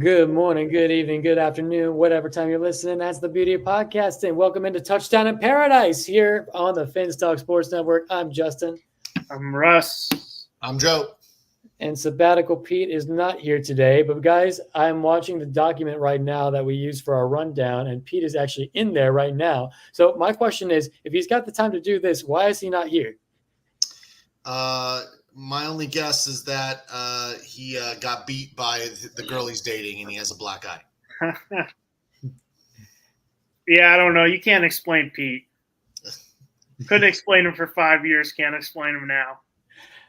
Good morning, good evening, good afternoon, whatever time you're listening. That's the beauty of podcasting. Welcome into Touchdown in Paradise here on the Finstock Sports Network. I'm Justin. I'm Russ. I'm Joe. And Sabbatical Pete is not here today. But guys, I'm watching the document right now that we use for our rundown, and Pete is actually in there right now. So my question is, if he's got the time to do this, why is he not here? My only guess is that he got beat by the girl he's dating, and he has a black eye. Yeah, I don't know. You can't explain Pete. Couldn't explain him for 5 years. Can't explain him now.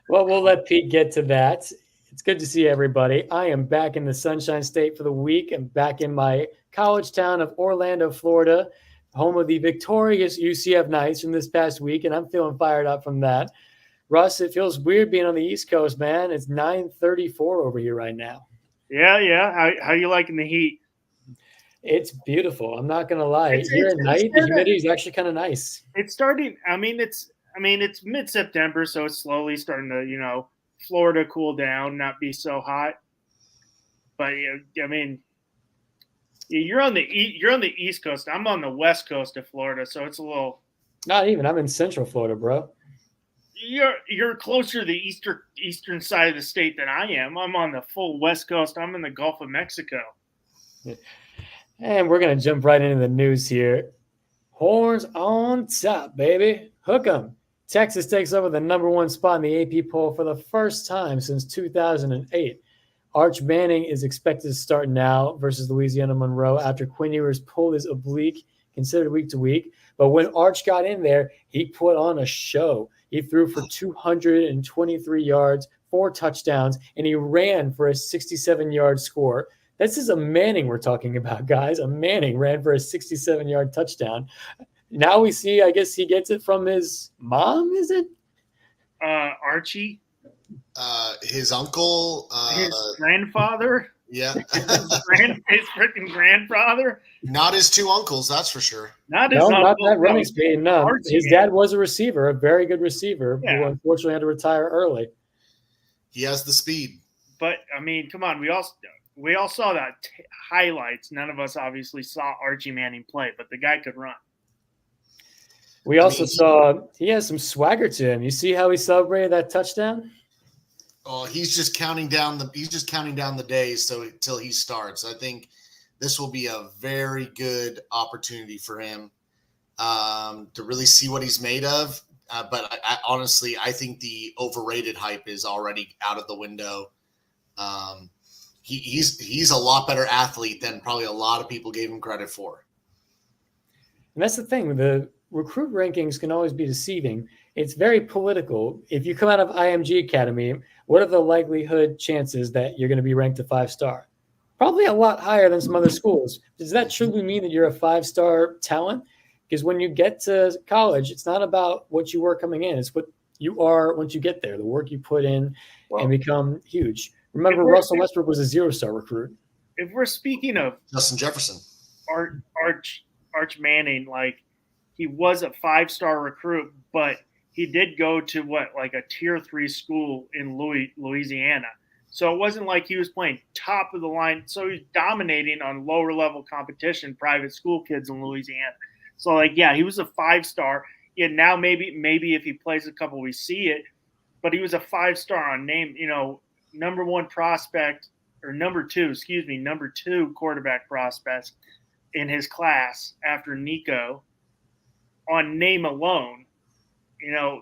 Well, we'll let Pete get to that. It's good to see everybody. I am back in the Sunshine State for the week. I'm back in my college town of Orlando, Florida, home of the victorious UCF Knights from this past week, and I'm feeling fired up from that. Russ, it feels weird being on the East Coast, man. It's 9:34 over here right now. Yeah. How you liking the heat? It's beautiful. I'm not gonna lie. Here at night, the humidity is actually kind of nice. It's starting. It's mid-September, so it's slowly starting to, Florida cool down, not be so hot. But you're on the East Coast. I'm on the West Coast of Florida, so it's a little. Not even. I'm in Central Florida, bro. You're closer to the eastern side of the state than I am. I'm on the full West Coast. I'm in the Gulf of Mexico. And we're going to jump right into the news here. Horns on top, baby. Hook 'em. Texas takes over the number one spot in the AP poll for the first time since 2008. Arch Manning is expected to start now versus Louisiana Monroe after Quinn Ewers pulled his oblique, considered week to week. But when Arch got in there, he put on a show. He threw for 223 yards, 4 touchdowns, and he ran for a 67-yard score. This is a Manning we're talking about, guys. A Manning ran for a 67-yard touchdown. Now we see, I guess he gets it from his mom, is it? Archie? His uncle. His grandfather? Yeah. his freaking grandfather? Not his 2 uncles, that's for sure. Not that running speed. No, his dad was a receiver, a very good receiver, who unfortunately had to retire early. He has the speed. But come on, we all saw that highlights. None of us obviously saw Archie Manning play, but the guy could run. We also saw he has some swagger to him. You see how he celebrated that touchdown? Oh, he's just counting down the days till he starts. I think this will be a very good opportunity for him to really see what he's made of. But I honestly, I think the overrated hype is already out of the window. He's a lot better athlete than probably a lot of people gave him credit for. And that's the thing. The recruit rankings can always be deceiving. It's very political. If you come out of IMG Academy, what are the likelihood chances that you're going to be ranked a 5-star? Probably a lot higher than some other schools. Does that truly mean that you're a 5-star talent? Because when you get to college, it's not about what you were coming in. It's what you are once you get there, the work you put in and become huge. Remember, Russell Westbrook was a 0-star recruit. If we're speaking of Justin Jefferson, Arch Manning, he was a 5-star recruit, but he did go to a tier 3 school in Louisiana. So it wasn't like he was playing top of the line. So he was dominating on lower level competition, private school kids in Louisiana. So he was a 5-star. Yeah, now maybe if he plays a couple, we see it. But he was a 5-star on name, number 1 prospect or number 2 quarterback prospect in his class after Nico on name alone.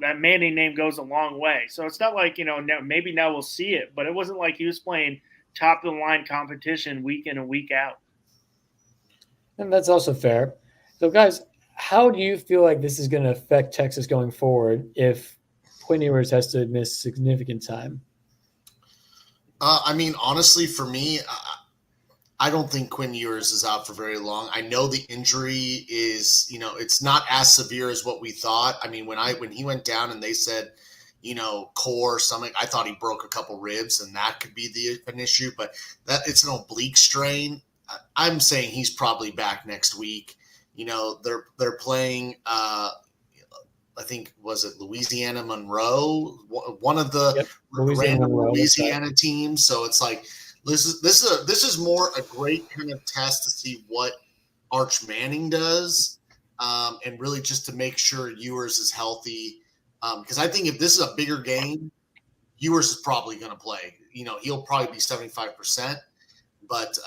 That Manning name goes a long way. So it's not like, maybe now we'll see it, but it wasn't like he was playing top of the line competition week in and week out. And that's also fair. So guys, how do you feel like this is going to affect Texas going forward if Quinn Ewers has to miss significant time? Honestly, for me, I don't think Quinn Ewers is out for very long. I know the injury is, it's not as severe as what we thought. When he went down and they said, core, stomach, I thought he broke a couple ribs and that could be an issue, but that it's an oblique strain. I'm saying he's probably back next week. They're playing, I think, was it Louisiana Monroe, one of the Louisiana Louisiana teams. So it's like This is more a great kind of test to see what Arch Manning does, and really just to make sure Ewers is healthy. Because I think if this is a bigger game, Ewers is probably going to play. He'll probably be 75%, but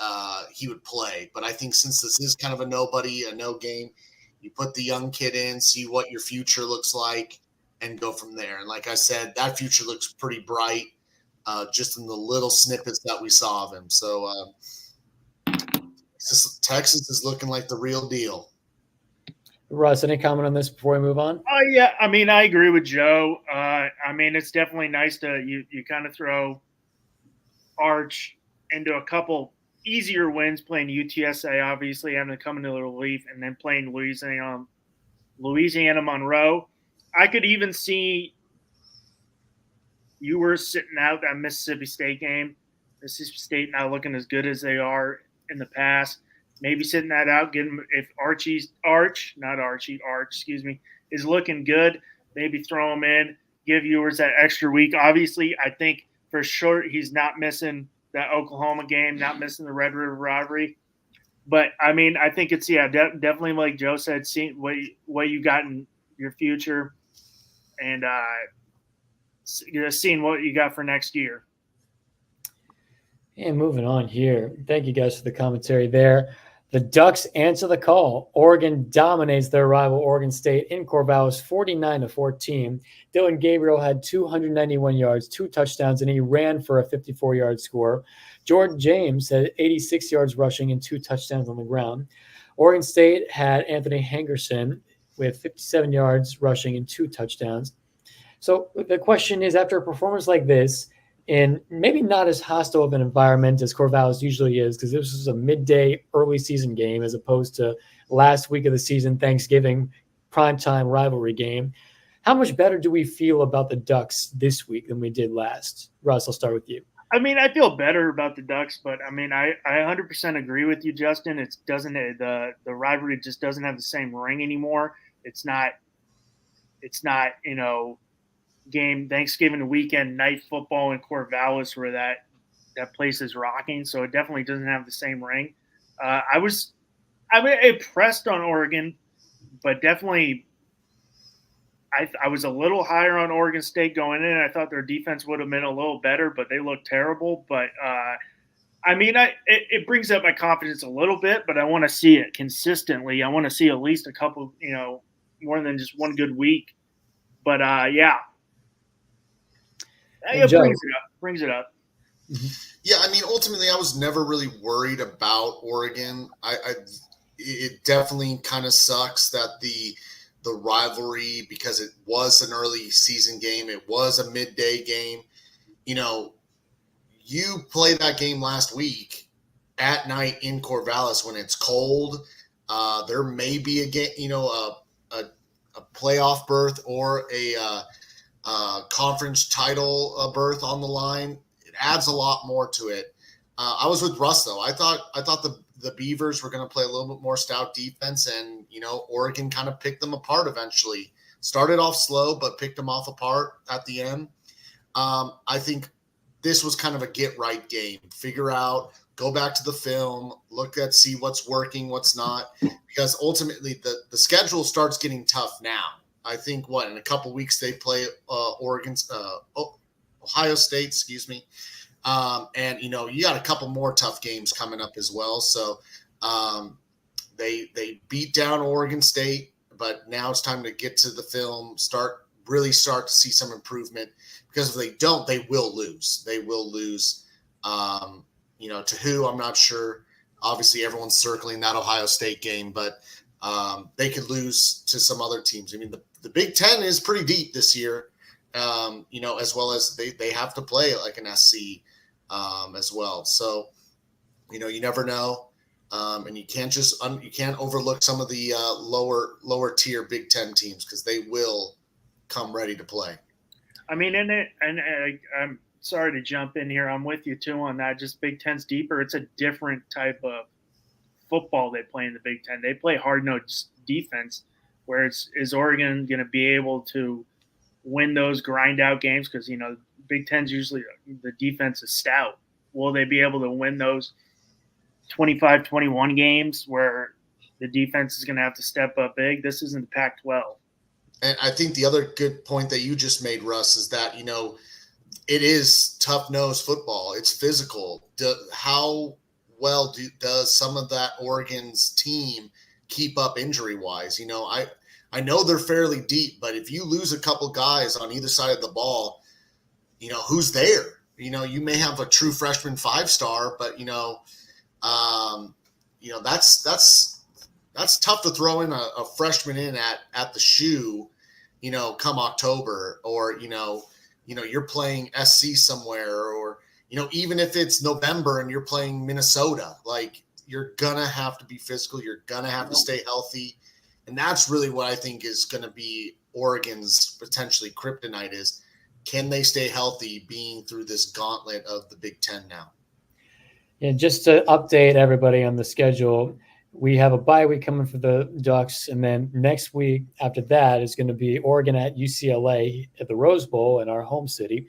he would play. But I think since this is kind of a nobody, a no game, you put the young kid in, see what your future looks like, and go from there. And like I said, that future looks pretty bright, just in the little snippets that we saw of him. So Texas is looking like the real deal. Russ, any comment on this before we move on? Oh yeah, I mean I agree with Joe. I mean it's definitely nice to you kind of throw Arch into a couple easier wins playing UTSA, obviously having to come into the relief, and then playing Louisiana Monroe. I could even see you were sitting out that Mississippi State game. Mississippi State not looking as good as they are in the past. Maybe sitting that out, if Arch, is looking good, maybe throw him in, give Ewers that extra week. Obviously, I think for sure he's not missing that Oklahoma game, not missing the Red River rivalry. But, I mean, I think it's, definitely like Joe said, seeing what you got in your future and seeing what you got for next year. And moving on here. Thank you guys for the commentary there. The Ducks answer the call. Oregon dominates their rival Oregon State in Corvallis 49-14. Dylan Gabriel had 291 yards, 2 touchdowns, and he ran for a 54-yard score. Jordan James had 86 yards rushing and 2 touchdowns on the ground. Oregon State had Anthony Hengerson with 57 yards rushing and 2 touchdowns. So the question is, after a performance like this, and maybe not as hostile of an environment as Corvallis usually is, because this was a midday early season game as opposed to last week of the season, Thanksgiving, primetime rivalry game. How much better do we feel about the Ducks this week than we did last? Russ, I'll start with you. I mean, I feel better about the Ducks, but I mean, I 100% agree with you, Justin. The rivalry just doesn't have the same ring anymore. It's not game Thanksgiving weekend night football in Corvallis where that place is rocking. So it definitely doesn't have the same ring. I was impressed on Oregon, but definitely I was a little higher on Oregon State going in. I thought their defense would have been a little better, but they looked terrible. But I mean, it brings up my confidence a little bit, but I want to see it consistently. I want to see at least a couple, more than just one good week. But yeah. It brings it up. Mm-hmm. Yeah, I mean, ultimately, I was never really worried about Oregon. It definitely kind of sucks that the rivalry, because it was an early season game, it was a midday game. You played that game last week at night in Corvallis when it's cold. There may be a game, a playoff berth or a conference title berth on the line. It adds a lot more to it. I was with Russ though. I thought the Beavers were going to play a little bit more stout defense, and Oregon kind of picked them apart eventually. Started off slow, but picked them off apart at the end. I think this was kind of a get right game. Figure out, go back to the film, see what's working, what's not, because ultimately the schedule starts getting tough now. I think in a couple weeks they play Ohio State, excuse me. And you got a couple more tough games coming up as well. So they beat down Oregon State, but now it's time to get to the film, start to see some improvement, because if they don't, they will lose. They will lose. To who, I'm not sure. Obviously everyone's circling that Ohio State game, but they could lose to some other teams. I mean, the Big Ten is pretty deep this year, as well as they have to play like an SC as well. So, you never know. And you can't overlook some of the lower tier Big Ten teams, because they will come ready to play. I mean, I'm sorry to jump in here. I'm with you too on that. Just Big Ten's deeper. It's a different type of football they play in the Big Ten. They play hard-nosed defense, where is Oregon going to be able to win those grind-out games? Because, Big Ten's usually the defense is stout, will they be able to win those 25-21 games where the defense is going to have to step up big? This isn't the Pac-12. And I think the other good point that you just made, Russ, is that, it is tough-nosed football. It's physical. How well does some of that Oregon's team keep up injury-wise? I know they're fairly deep, but if you lose a couple guys on either side of the ball, who's there? You may have a true freshman 5-star, but that's tough to throw in a freshman in at the shoe, come October, or you're playing SC somewhere, or even if it's November and you're playing Minnesota, like, you're gonna have to be physical, you're gonna have to stay healthy. And that's really what I think is going to be Oregon's potentially kryptonite, is can they stay healthy being through this gauntlet of the Big Ten now? Yeah, just to update everybody on the schedule, we have a bye week coming for the Ducks, and then next week after that is going to be Oregon at UCLA at the Rose Bowl in our home city.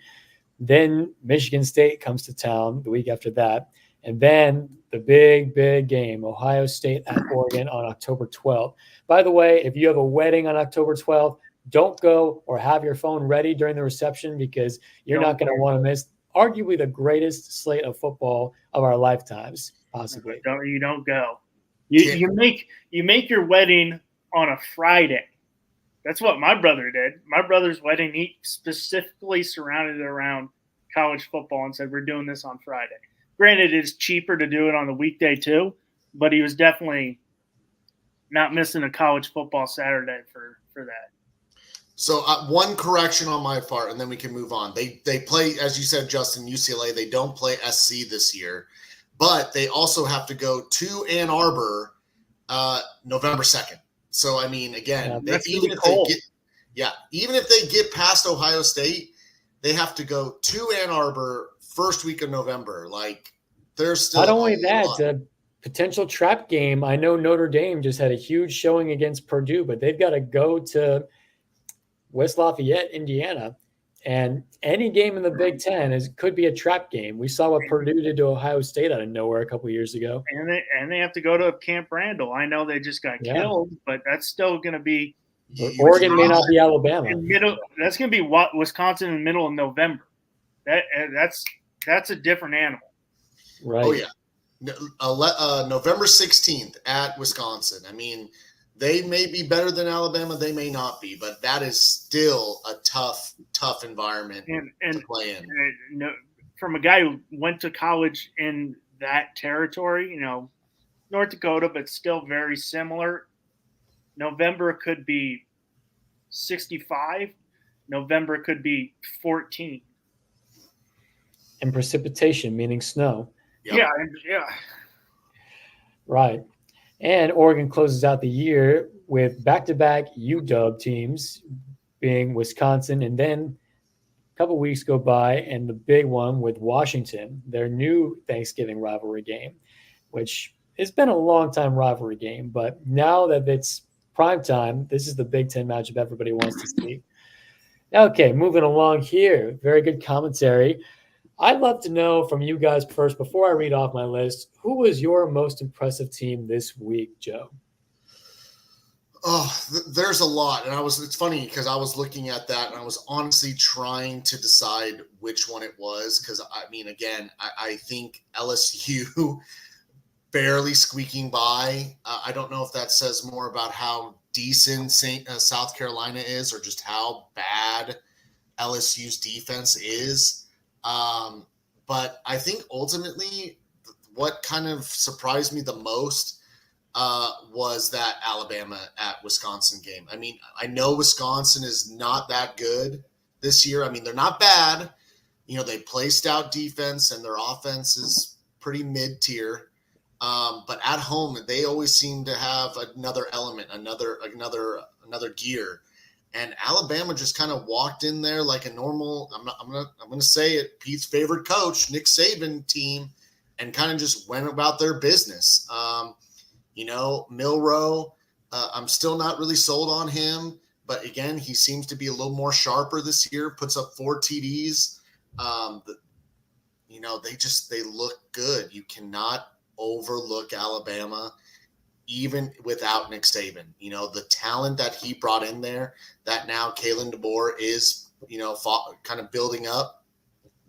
Then Michigan State comes to town the week after that. And then the big, big game, Ohio State at Oregon on October 12th. By the way, if you have a wedding on October 12th, don't go or have your phone ready during the reception, because you're not going to want to miss arguably the greatest slate of football of our lifetimes, possibly. You don't go. You make your wedding on a Friday. That's what my brother did. My brother's wedding, he specifically surrounded it around college football and said, we're doing this on Friday. Granted, it's cheaper to do it on the weekday too, but he was definitely not missing a college football Saturday for that. So one correction on my part, and then we can move on. They play, as you said, Justin, UCLA. They don't play SC this year, but they also have to go to Ann Arbor November 2nd. So, I mean, again, even if they get past Ohio State, they have to go to Ann Arbor first week of November. Like, there's still not only that, a potential trap game. I know Notre Dame just had a huge showing against Purdue, but they've got to go to West Lafayette, Indiana, and any game in the Big Ten could be a trap game. We saw what Purdue did to Ohio State out of nowhere a couple of years ago. And they have to go to Camp Randall. I know they just got killed, but that's still going to be Oregon may not be Alabama. That's going to be Wisconsin in the middle of November. That's a different animal. Right. Oh, yeah. November 16th at Wisconsin. I mean, they may be better than Alabama. They may not be, but that is still a tough environment to play in. And from a guy who went to college in that territory, North Dakota, but still very similar. November could be 65. November could be 14. And precipitation, meaning snow. Yep. Yeah. Right. And Oregon closes out the year with back-to-back UW teams, being Wisconsin, and then a couple weeks go by, and the big one with Washington, their new Thanksgiving rivalry game, which has been a long-time rivalry game, but now that it's prime time, this is the Big Ten matchup everybody wants to see. Okay, moving along here. Very good commentary. I'd love to know from you guys first, before I read off my list, who was your most impressive team this week, Joe? Oh, there's a lot. And it's funny because I was looking at that and I was honestly trying to decide which one it was. Because, I mean, again, I think LSU barely squeaking by. I don't know if that says more about how decent South Carolina is or just how bad LSU's defense is. But I think ultimately what kind of surprised me the most was that Alabama at Wisconsin game. I mean, I know Wisconsin is not that good this year. I mean, they're not bad. They play stout defense and their offense is pretty mid-tier. But at home, they always seem to have another element, another gear. And Alabama just kind of walked in there like a normal, I'm gonna say it, Pete's favorite coach, Nick Saban team, and kind of just went about their business. Milroe, I'm still not really sold on him, but again, he seems to be a little more sharper this year, puts up 4 TDs. they look good. You cannot overlook Alabama, even without Nick Saban. The talent that he brought in there, that now Kalen DeBoer is, kind of building up.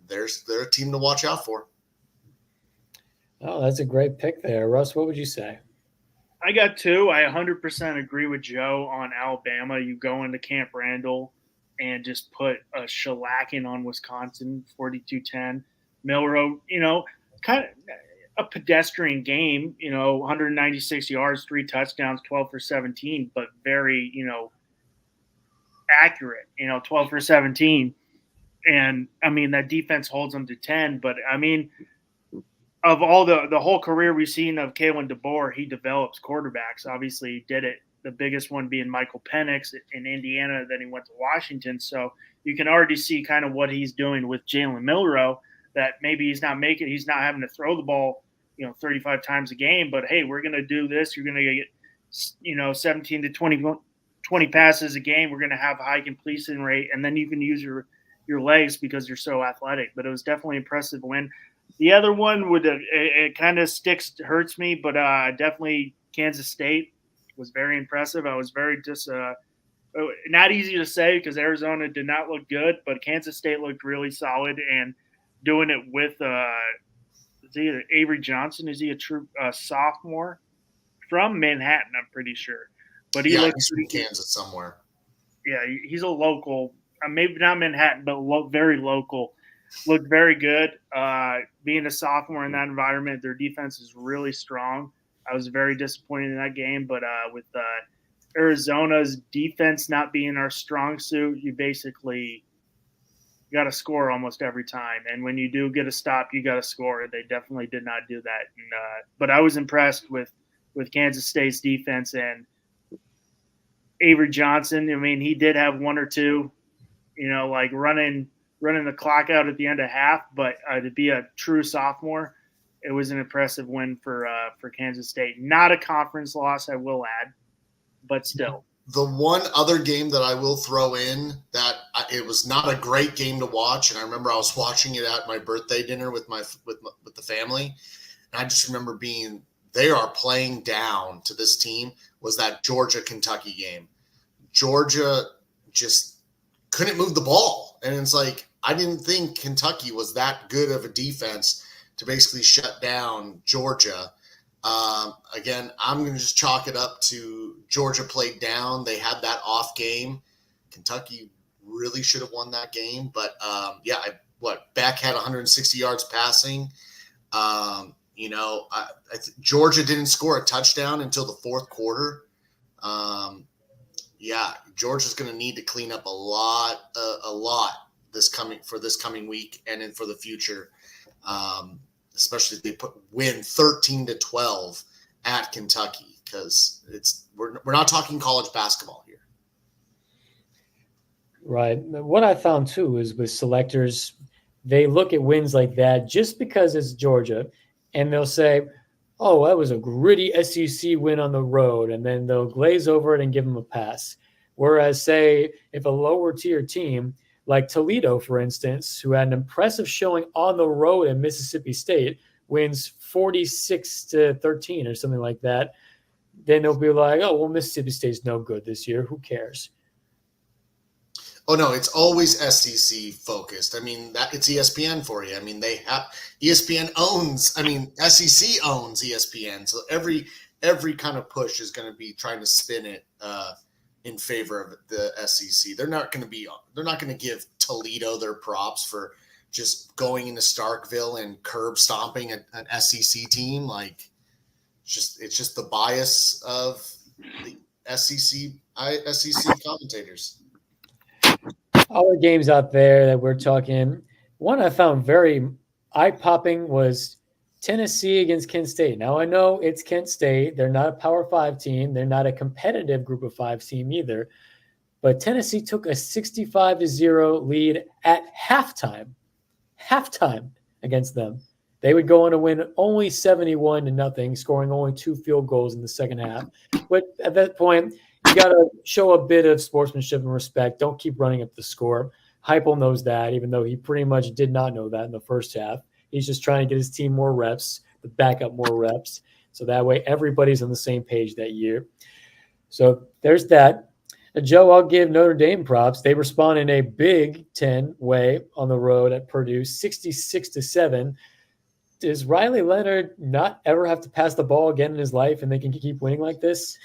They're a team to watch out for. Oh, that's a great pick there. Russ, what would you say? I got two. I 100% agree with Joe on Alabama. You go into Camp Randall and just put a shellacking on Wisconsin, 42-10. Milroe, kind of a pedestrian game, 196 yards, 3 touchdowns, 12 for 17, but very, accurate, 12 for 17. And, I mean, that defense holds them to 10. But, I mean, of all the whole career we've seen of Kalen DeBoer, he develops quarterbacks. Obviously, he did it, the biggest one being Michael Penix in Indiana. Then he went to Washington. So you can already see kind of what he's doing with Jalen Milroe, that maybe he's not having to throw the ball, 35 times a game. But, hey, we're going to do this. You're going to get, 17 to 20 passes a game. We're going to have a high completion rate. And then you can use your legs because you're so athletic. But it was definitely an impressive win. The other one it kind of hurts me, but definitely Kansas State was very impressive. I was very not easy to say because Arizona did not look good, but Kansas State looked really solid and doing it with is he Avery Johnson? Is he a true sophomore from Manhattan? I'm pretty sure, but he looks he's from Kansas somewhere. Yeah, he's a local, maybe not Manhattan, but very local. Looked very good. Being a sophomore in that environment, their defense is really strong. I was very disappointed in that game, but with Arizona's defense not being our strong suit, you basically got to score almost every time. And when you do get a stop, you got to score. They definitely did not do that. And, but I was impressed with Kansas State's defense and Avery Johnson. I mean, he did have one or two, like running the clock out at the end of half, but to be a true sophomore, it was an impressive win for Kansas State. Not a conference loss, I will add, but still. The one other game that I will throw in that it was not a great game to watch, and I remember I was watching it at my birthday dinner with the family, and I just remember they are playing down to this team, was that Georgia-Kentucky game. Georgia just couldn't move the ball, and it's like, I didn't think Kentucky was that good of a defense to basically shut down Georgia. Again, I'm going to just chalk it up to Georgia played down. They had that off game. Kentucky really should have won that game. But, Beck had 160 yards passing. Georgia didn't score a touchdown until the fourth quarter. Georgia's going to need to clean up a lot this coming week and then for the future, especially if they win 13-12 at Kentucky, because we're not talking college basketball here. Right. What I found too is with selectors, they look at wins like that just because it's Georgia, and they'll say, "Oh, that was a gritty SEC win on the road," and then they'll glaze over it and give them a pass. Whereas, say, if a lower tier team like Toledo, for instance, who had an impressive showing on the road at Mississippi State, wins 46-13 or something like that, then they'll be like, "Oh, well, Mississippi State's no good this year. Who cares?" Oh no, it's always SEC focused. I mean, it's ESPN for you. I mean, SEC owns ESPN, so every kind of push is going to be trying to spin it in favor of the SEC. They're not going to give Toledo their props for just going into Starkville and curb stomping an SEC team. Like, it's just the bias of the SEC commentators. Other games out there that we're talking, one I found very eye-popping was Tennessee against Kent State. Now, I know it's Kent State. They're not a Power 5 team. They're not a competitive Group of 5 team either. But Tennessee took a 65-0 lead at halftime against them. They would go on to win only 71-0, scoring only 2 field goals in the second half. But at that point, you got to show a bit of sportsmanship and respect. Don't keep running up the score. Heupel knows that, even though he pretty much did not know that in the first half. He's just trying to get his team more reps, the backup more reps. So that way everybody's on the same page that year. So there's that. Joe, I'll give Notre Dame props. They respond in a Big Ten way on the road at Purdue, 66-7. Does Riley Leonard not ever have to pass the ball again in his life and they can keep winning like this?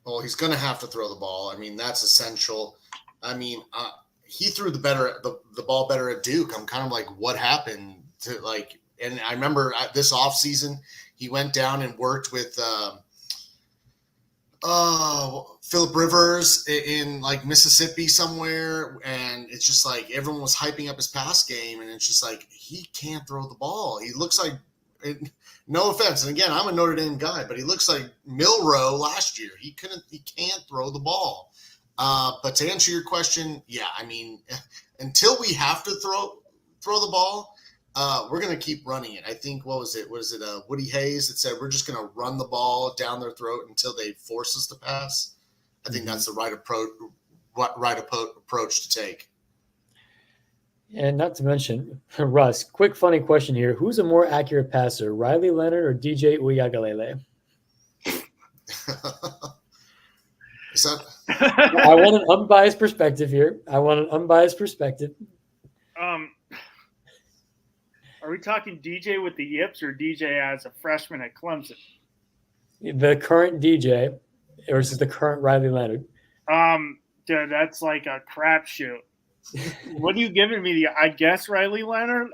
Well, he's going to have to throw the ball. I mean, that's essential. I mean, he threw the ball better at Duke. I'm kind of like, what happened to like? And I remember this offseason, he went down and worked with Phillip Rivers in like Mississippi somewhere, and it's just like everyone was hyping up his pass game, and it's just like he can't throw the ball. He looks like, no offense, and again, I'm a Notre Dame guy, but he looks like Milroe last year. He can't throw the ball. But to answer your question, yeah, I mean, until we have to throw the ball, we're going to keep running it. I think, what was it, Woody Hayes that said we're just going to run the ball down their throat until they force us to pass? I think that's the right approach to take. And not to mention, Russ, quick funny question here. Who's a more accurate passer, Riley Leonard or DJ Uiagalelei? Is that? I want an unbiased perspective here. Are we talking DJ with the yips or DJ as a freshman at Clemson? The current DJ versus the current Riley Leonard. Dude, that's like a crapshoot. What are you giving me? I guess Riley Leonard.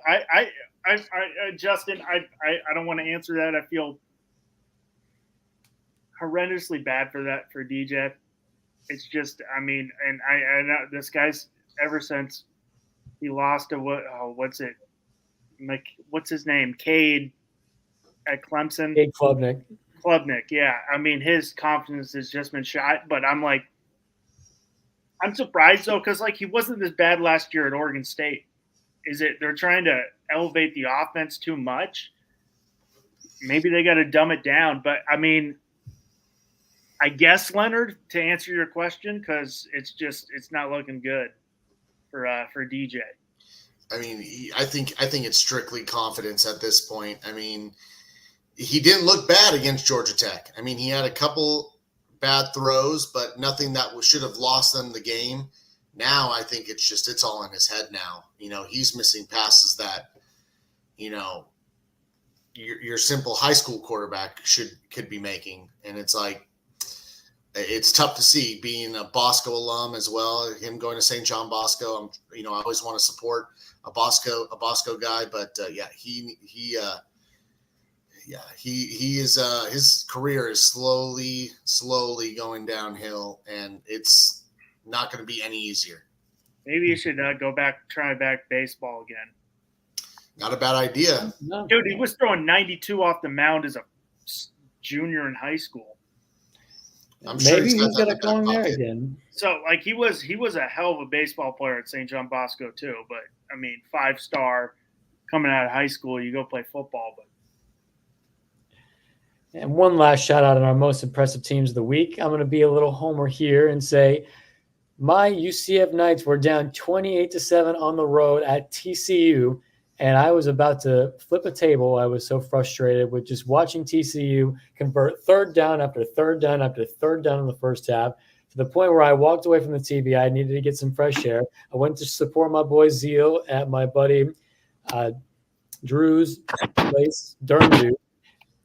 Justin, I don't want to answer that. I feel horrendously bad for DJ. It's just, I mean, and I know this guy's ever since he lost to what's his name? Cade at Clemson. Cade Klubnik, yeah. I mean, his confidence has just been shot. But I'm surprised though, because like he wasn't this bad last year at Oregon State. Is it they're trying to elevate the offense too much? Maybe they got to dumb it down. But I mean, I guess Leonard, to answer your question, because it's not looking good for DJ. I mean, I think it's strictly confidence at this point. I mean, he didn't look bad against Georgia Tech. I mean, he had a couple bad throws, but nothing that should have lost them the game. Now I think it's all in his head now. You know, he's missing passes that, you know, your simple high school quarterback could be making. And it's like, it's tough to see being a Bosco alum as well, him going to St. John Bosco. I always want to support a Bosco guy, but he is his career is slowly going downhill, and it's not going to be any easier. Maybe you should try back baseball again. Not a bad idea. No. Dude, he was throwing 92 off the mound as a junior in high school. I'm sure maybe he's got to go in there again. So, like, he was a hell of a baseball player at St. John Bosco too. But I mean, 5-star coming out of high school, you go play football. But and one last shout out on our most impressive teams of the week. I'm going to be a little homer here and say my UCF Knights were down 28-7 on the road at TCU. And I was about to flip a table. I was so frustrated with just watching TCU convert third down after third down after third down in the first half, to the point where I walked away from the TV. I needed to get some fresh air. I went to support my boy Zeal at my buddy Drew's place, Durham.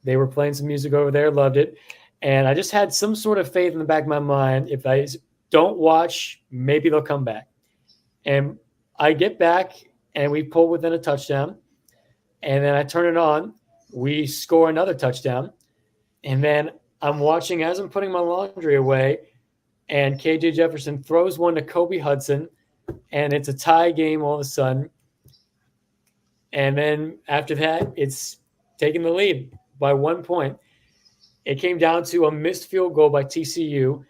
They were playing some music over there, loved it. And I just had some sort of faith in the back of my mind. If I don't watch, maybe they'll come back. And I get back, and we pull within a touchdown. And then I turn it on. We score another touchdown. And then I'm watching as I'm putting my laundry away, and KJ Jefferson throws one to Kobe Hudson, and it's a tie game all of a sudden. And then after that, it's taking the lead by 1 point. It came down to a missed field goal by TCU,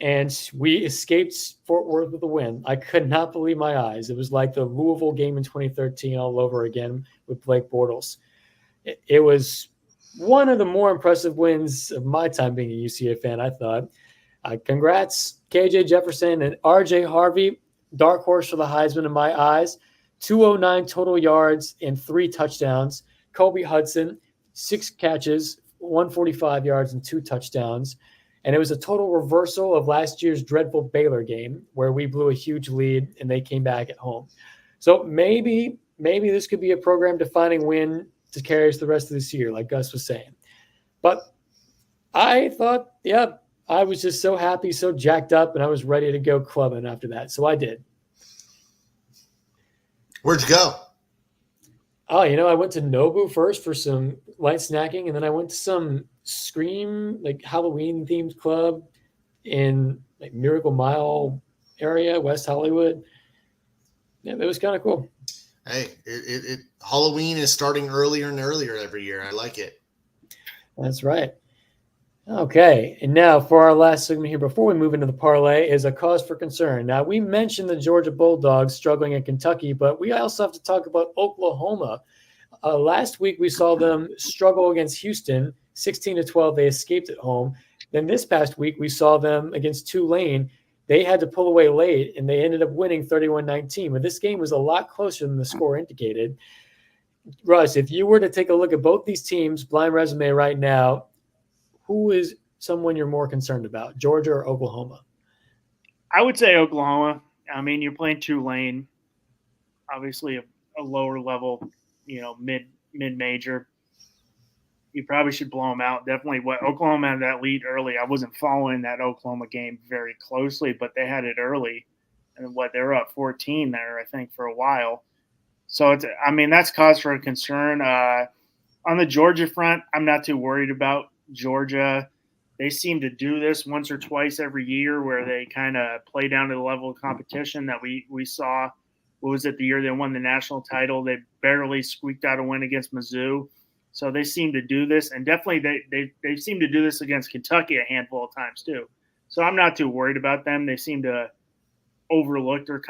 and we escaped Fort Worth with a win. I could not believe my eyes. It was like the Louisville game in 2013 all over again with Blake Bortles. It was one of the more impressive wins of my time being a UCA fan, I thought. Congrats, KJ Jefferson and RJ Harvey, dark horse for the Heisman in my eyes. 209 total yards and 3 touchdowns. Kobe Hudson, 6 catches, 145 yards and 2 touchdowns. And it was a total reversal of last year's dreadful Baylor game where we blew a huge lead and they came back at home. So maybe this could be a program-defining win to carry us the rest of this year, like Gus was saying. But I thought, I was just so happy, so jacked up, and I was ready to go clubbing after that. So I did. Where'd you go? Oh, I went to Nobu first for some light snacking, and then I went to some Scream, like Halloween-themed club in like Miracle Mile area, West Hollywood. Yeah, it was kind of cool. Hey, Halloween is starting earlier and earlier every year. I like it. That's right. Okay, and now for our last segment here, before we move into the parlay, is a cause for concern. Now, we mentioned the Georgia Bulldogs struggling in Kentucky, but we also have to talk about Oklahoma. Last week, we saw them struggle against Houston, 16-12. They escaped at home. Then this past week, we saw them against Tulane. They had to pull away late, and they ended up winning 31-19. But this game was a lot closer than the score indicated. Russ, if you were to take a look at both these teams' blind resume right now, who is someone you're more concerned about, Georgia or Oklahoma? I would say Oklahoma. I mean, you're playing Tulane, obviously a lower level, mid-major. You probably should blow them out. Definitely what Oklahoma had that lead early. I wasn't following that Oklahoma game very closely, but they had it early. And they were up 14 there, I think, for a while. So, that's cause for concern. On the Georgia front, I'm not too worried about Georgia. They seem to do this once or twice every year where they kind of play down to the level of competition that we saw. What was it, the year they won the national title? They barely squeaked out a win against Mizzou. So they seem to do this, and definitely they seem to do this against Kentucky a handful of times too. So I'm not too worried about them. They seem to overlook their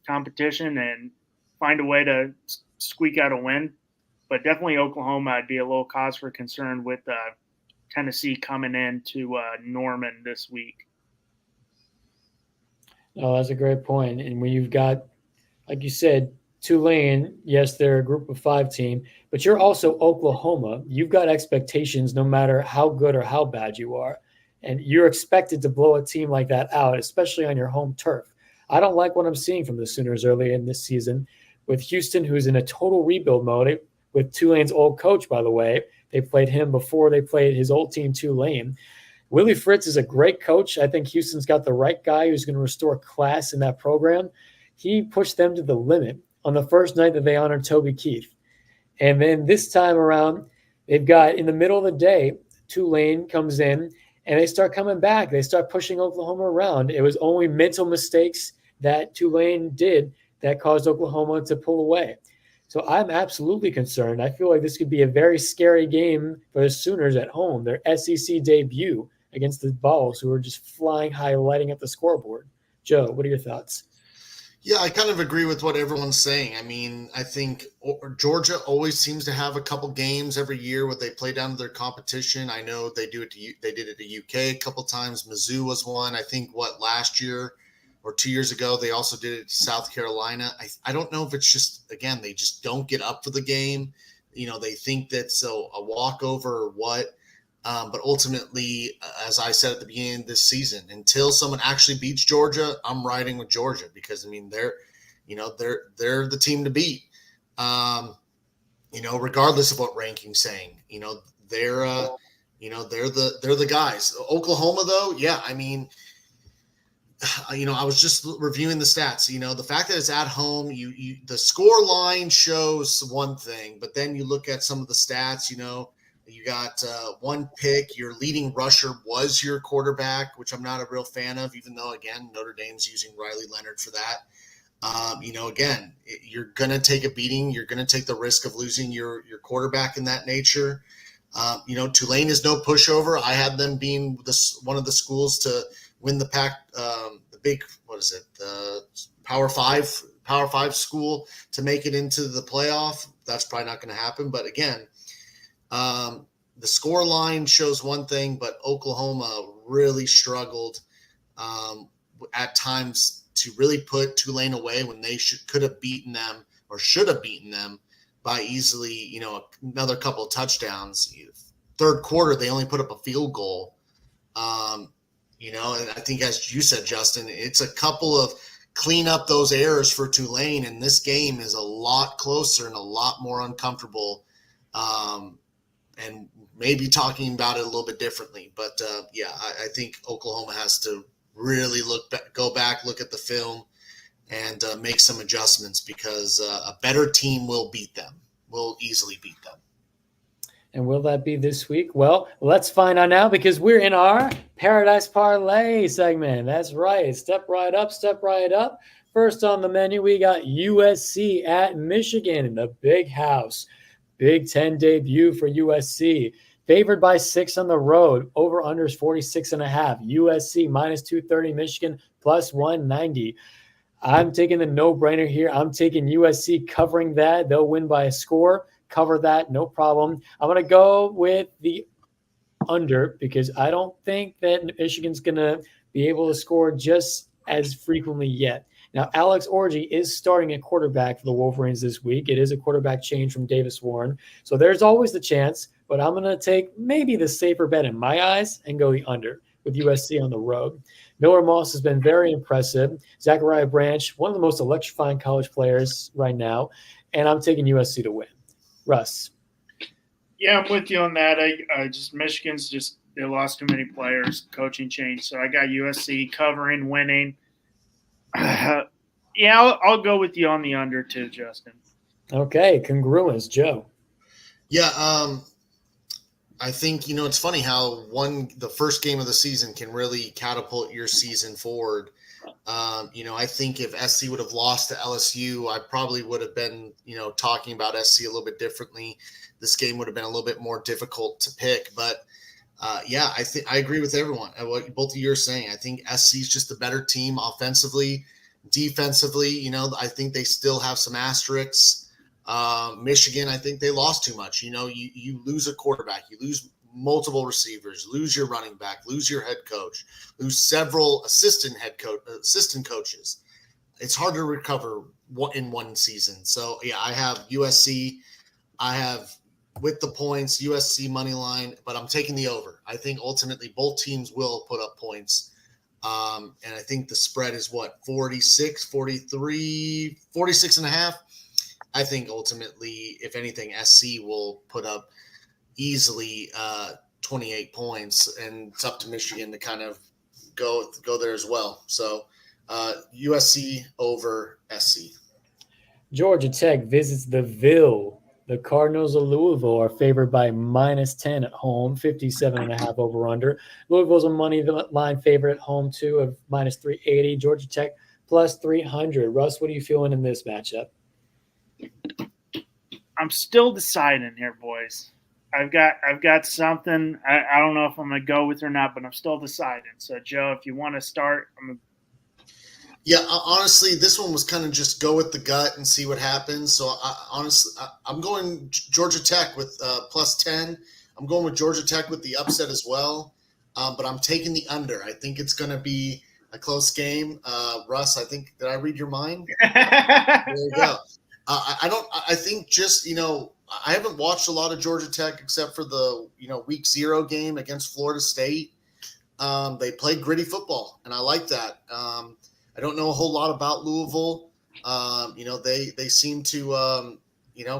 competition and find a way to squeak out a win. But definitely Oklahoma, I'd be a little cause for concern with Tennessee coming into Norman this week. Oh, that's a great point. And when you've got, like you said, Tulane, yes, they're a group of 5 team, but you're also Oklahoma. You've got expectations no matter how good or how bad you are. And you're expected to blow a team like that out, especially on your home turf. I don't like what I'm seeing from the Sooners early in this season with Houston, who's in a total rebuild mode with Tulane's old coach, by the way. They played him before they played his old team, Tulane. Willie Fritz is a great coach. I think Houston's got the right guy who's going to restore class in that program. He pushed them to the limit on the first night that they honored Toby Keith. And then this time around, they've got in the middle of the day, Tulane comes in and they start coming back. They start pushing Oklahoma around. It was only mental mistakes that Tulane did that caused Oklahoma to pull away. So I'm absolutely concerned. I feel like this could be a very scary game for the Sooners at home, their SEC debut against the Vols, who are just flying high, lighting up the scoreboard. Joe, what are your thoughts? Yeah, I kind of agree with what everyone's saying. I mean, I think Georgia always seems to have a couple games every year where they play down to their competition. I know they did it to UK a couple times. Mizzou was one. I think last year or 2 years ago, they also did it to South Carolina. I don't know if it's just, again, they just don't get up for the game. They think that's a walkover or what. But ultimately, as I said at the beginning of this season, until someone actually beats Georgia, I'm riding with Georgia because they're the team to beat. Regardless of what ranking's saying, they're the guys. Oklahoma, though, yeah, I was just reviewing the stats. The fact that it's at home, the score line shows one thing, but then you look at some of the stats. You got one pick. Your leading rusher was your quarterback, which I'm not a real fan of, even though, again, Notre Dame's using Riley Leonard for that. Again, you're going to take a beating. You're going to take the risk of losing your quarterback in that nature. Tulane is no pushover. I had them being one of the schools to win the pack, the big, the Power Five school to make it into the playoff. That's probably not going to happen. But again, the score line shows one thing, but Oklahoma really struggled at times to really put Tulane away when they could have beaten them or should have beaten them by easily, another couple of touchdowns. Third quarter, they only put up a field goal. And I think, as you said, Justin, it's a couple of clean up those errors for Tulane, and this game is a lot closer and a lot more uncomfortable, and maybe talking about it a little bit differently. But, I think Oklahoma has to really go back, look at the film, and make some adjustments, because a better team will beat them, will easily beat them. And will that be this week? Well, let's find out now, because we're in our Paradise Parlay segment. That's right. Step right up, step right up. First on the menu, we got USC at Michigan in the Big House. Big Ten debut for USC. Favored by 6 on the road. Over unders 46.5. USC minus 230. Michigan plus 190. I'm taking the no-brainer here. I'm taking USC covering that. They'll win by a score. Cover that, no problem. I'm going to go with the under, because I don't think that Michigan's going to be able to score just as frequently yet. Now, Alex Orji is starting at quarterback for the Wolverines this week. It is a quarterback change from Davis Warren. So there's always the chance, but I'm going to take maybe the safer bet in my eyes and go the under with USC on the road. Miller Moss has been very impressive. Zachariah Branch, one of the most electrifying college players right now, and I'm taking USC to win. Russ. Yeah, I'm with you on that. Michigan's they lost too many players, coaching change. So I got USC covering, winning. I'll go with you on the under too, Justin. Okay, congruence, Joe. Yeah, I think, it's funny how the first game of the season can really catapult your season forward. I think if SC would have lost to LSU, I probably would have been, talking about SC a little bit differently. This game would have been a little bit more difficult to pick. But, I think I agree with everyone. What both of you are saying. I think SC is just a better team offensively, defensively. I think they still have some asterisks. Michigan, I think they lost too much. You lose a quarterback, you lose multiple receivers, lose your running back, lose your head coach, lose several assistant coaches. It's hard to recover in one season. So I have USC. I have, with the points, USC money line, but I'm taking the over. I think ultimately both teams will put up points. And I think the spread is 46, 43, 46.5. I think ultimately, if anything, SC will put up easily 28 points, and it's up to Michigan to kind of go there as well. So USC over SC. Georgia Tech visits the Ville. The Cardinals of Louisville are favored by minus 10 at home, 57.5 over under. Louisville's a money line favorite at home too of minus 380. Georgia Tech plus 300. Russ, what are you feeling in this matchup? I'm still deciding here, boys. I've got something. I don't know if I'm going to go with it or not, but I'm still deciding. So, Joe, if you want to start, Yeah, honestly, this one was kind of just go with the gut and see what happens. So, I'm going Georgia Tech with plus 10. I'm going with Georgia Tech with the upset as well, but I'm taking the under. I think it's going to be a close game. Russ, did I read your mind? There you go. I think just, I haven't watched a lot of Georgia Tech except for the, week 0 game against Florida State. They played gritty football, and I like that. I don't know a whole lot about Louisville. They seem to,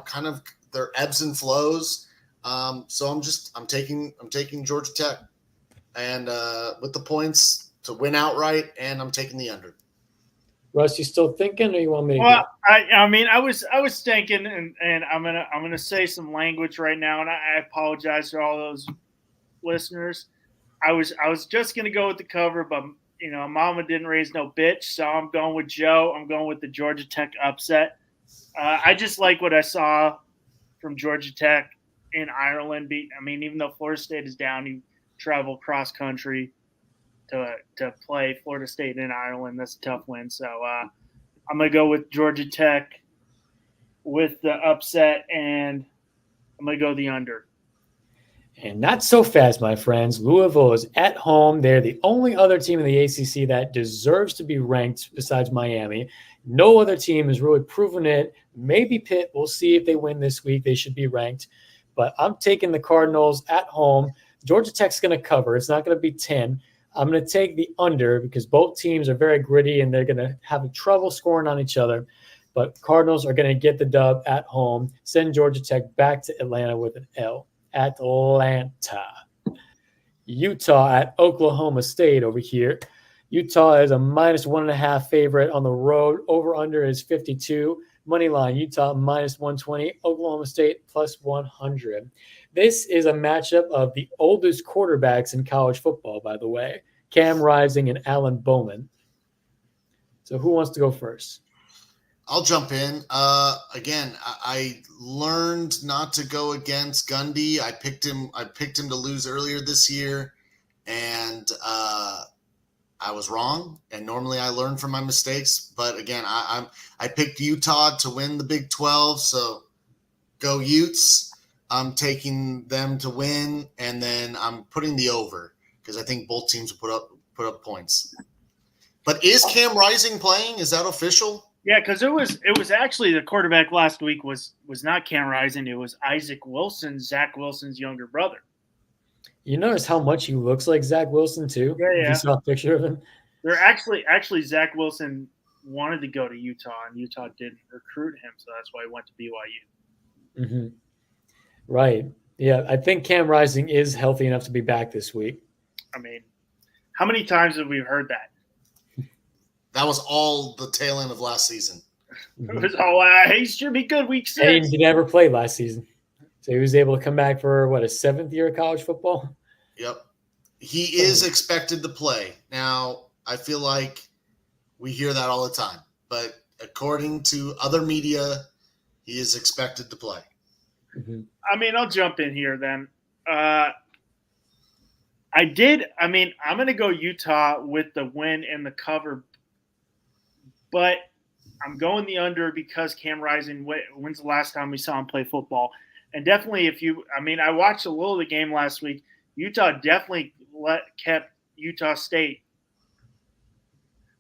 kind of their ebbs and flows. So I'm taking Georgia Tech, and with the points to win outright, and I'm taking the under. Russ, you still thinking, or you want me to go? Well, I was thinking, and I'm gonna say some language right now, and I apologize to all those listeners. I was just gonna go with the cover, but Mama didn't raise no bitch, so I'm going with Joe. I'm going with the Georgia Tech upset. I just like what I saw from Georgia Tech in Ireland. Even though Florida State is down, you travel cross country to play Florida State in Ireland. That's a tough win. So I'm going to go with Georgia Tech with the upset, and I'm going to go the under. And not so fast, my friends. Louisville is at home. They're the only other team in the ACC that deserves to be ranked besides Miami. No other team has really proven it. Maybe Pitt. We'll see if they win this week. They should be ranked. But I'm taking the Cardinals at home. Georgia Tech's going to cover. It's not going to be 10. I'm going to take the under because both teams are very gritty and they're going to have trouble scoring on each other. But Cardinals are going to get the dub at home, send Georgia Tech back to Atlanta with an L. Atlanta. Utah at Oklahoma State over here. Utah is a -1.5 favorite on the road. Over-under is 52. Money line, Utah -120. Oklahoma State +100. This is a matchup of the oldest quarterbacks in college football, by the way. Cam Rising and Alan Bowman. So who wants to go first? I'll jump in. Again, I learned not to go against Gundy. I picked him to lose earlier this year, and I was wrong. And normally I learn from my mistakes, but again, I picked Utah to win the Big 12. So go Utes. I'm taking them to win, and then I'm putting the over because I think both teams will put up points. But is Cam Rising playing? Is that official? Yeah, because it was actually the quarterback last week was not Cam Rising. It was Isaac Wilson, Zach Wilson's younger brother. You notice how much he looks like Zach Wilson too? Yeah. You saw a picture of him? They're actually Zach Wilson wanted to go to Utah, and Utah didn't recruit him, so that's why he went to BYU. Mm-hmm. Right. Yeah, I think Cam Rising is healthy enough to be back this week. I mean, how many times have we heard that? That was all the tail end of last season. It was, he should be good week 6. And he never played last season. So he was able to come back for, a 7th year of college football? Yep. He is expected to play. Now, I feel like we hear that all the time. But according to other media, he is expected to play. Mm-hmm. I mean, I'll jump in here then. I'm going to go Utah with the win and the cover, but I'm going the under because Cam Rising, when's the last time we saw him play football? And definitely I watched a little of the game last week. Utah definitely kept Utah State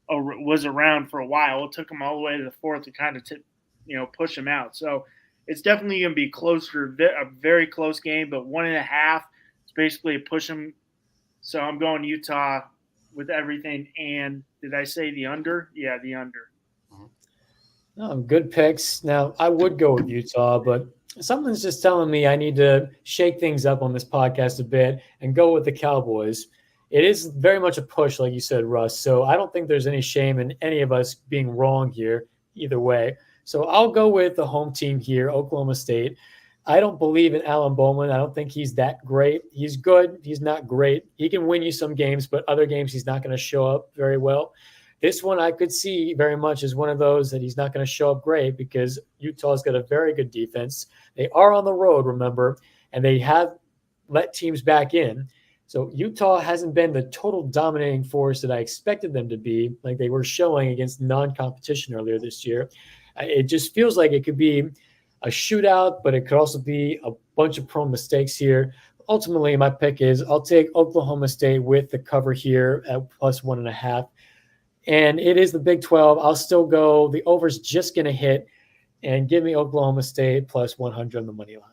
was around for a while. It took them all the way to the 4th to kind of push them out. So it's definitely going to be closer, a very close game, but 1.5 is basically a push them. So I'm going Utah with everything. And did I say the under? Yeah, the under. Oh, good picks. Now, I would go with Utah, but something's just telling me I need to shake things up on this podcast a bit and go with the Cowboys. It is very much a push, like you said, Russ. So I don't think there's any shame in any of us being wrong here either way. So I'll go with the home team here, Oklahoma State. I don't believe in Alan Bowman. I don't think he's that great. He's good. He's not great. He can win you some games, but other games he's not going to show up very well. This one I could see very much as one of those that he's not going to show up great because Utah's got a very good defense. They are on the road, remember, and they have let teams back in. So Utah hasn't been the total dominating force that I expected them to be, like they were showing against non-competition earlier this year. It just feels like it could be a shootout, but it could also be a bunch of prone mistakes here. Ultimately, my pick is I'll take Oklahoma State with the cover here at +1.5. And it is the Big 12. I'll still go. The over's just going to hit and give me Oklahoma State +100 on the money line.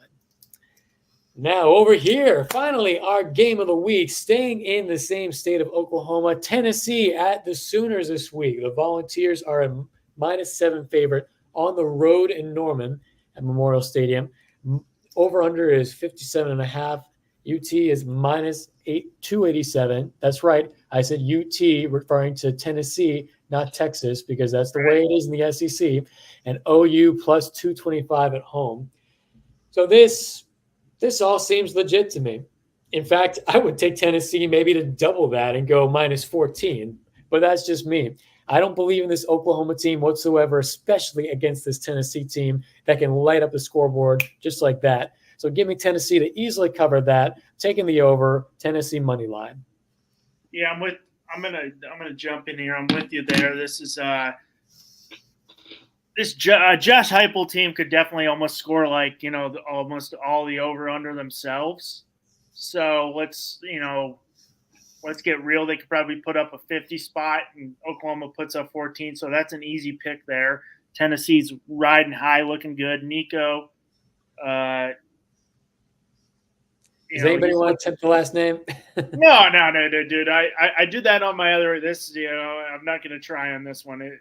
Now over here, finally, our game of the week, staying in the same state of Oklahoma, Tennessee at the Sooners this week. The Volunteers are a -7 favorite on the road in Norman at Memorial Stadium. Over-under is 57.5. UT is -287. That's right. I said UT referring to Tennessee, not Texas, because that's the way it is in the SEC. And OU +225 at home. So this all seems legit to me. In fact, I would take Tennessee maybe to double that and go -14. But that's just me. I don't believe in this Oklahoma team whatsoever, especially against this Tennessee team that can light up the scoreboard just like that. So give me Tennessee to easily cover that. Taking the over, Tennessee money line. Yeah, I'm gonna jump in here. I'm with you there. This is this Josh Heupel team could definitely almost score almost all the over under themselves. So let's get real. They could probably put up a 50 spot, and Oklahoma puts up 14. So that's an easy pick there. Tennessee's riding high, looking good. Nico. Does anybody want to attempt the last name? No, dude. I did that on my other. I'm not going to try on this one.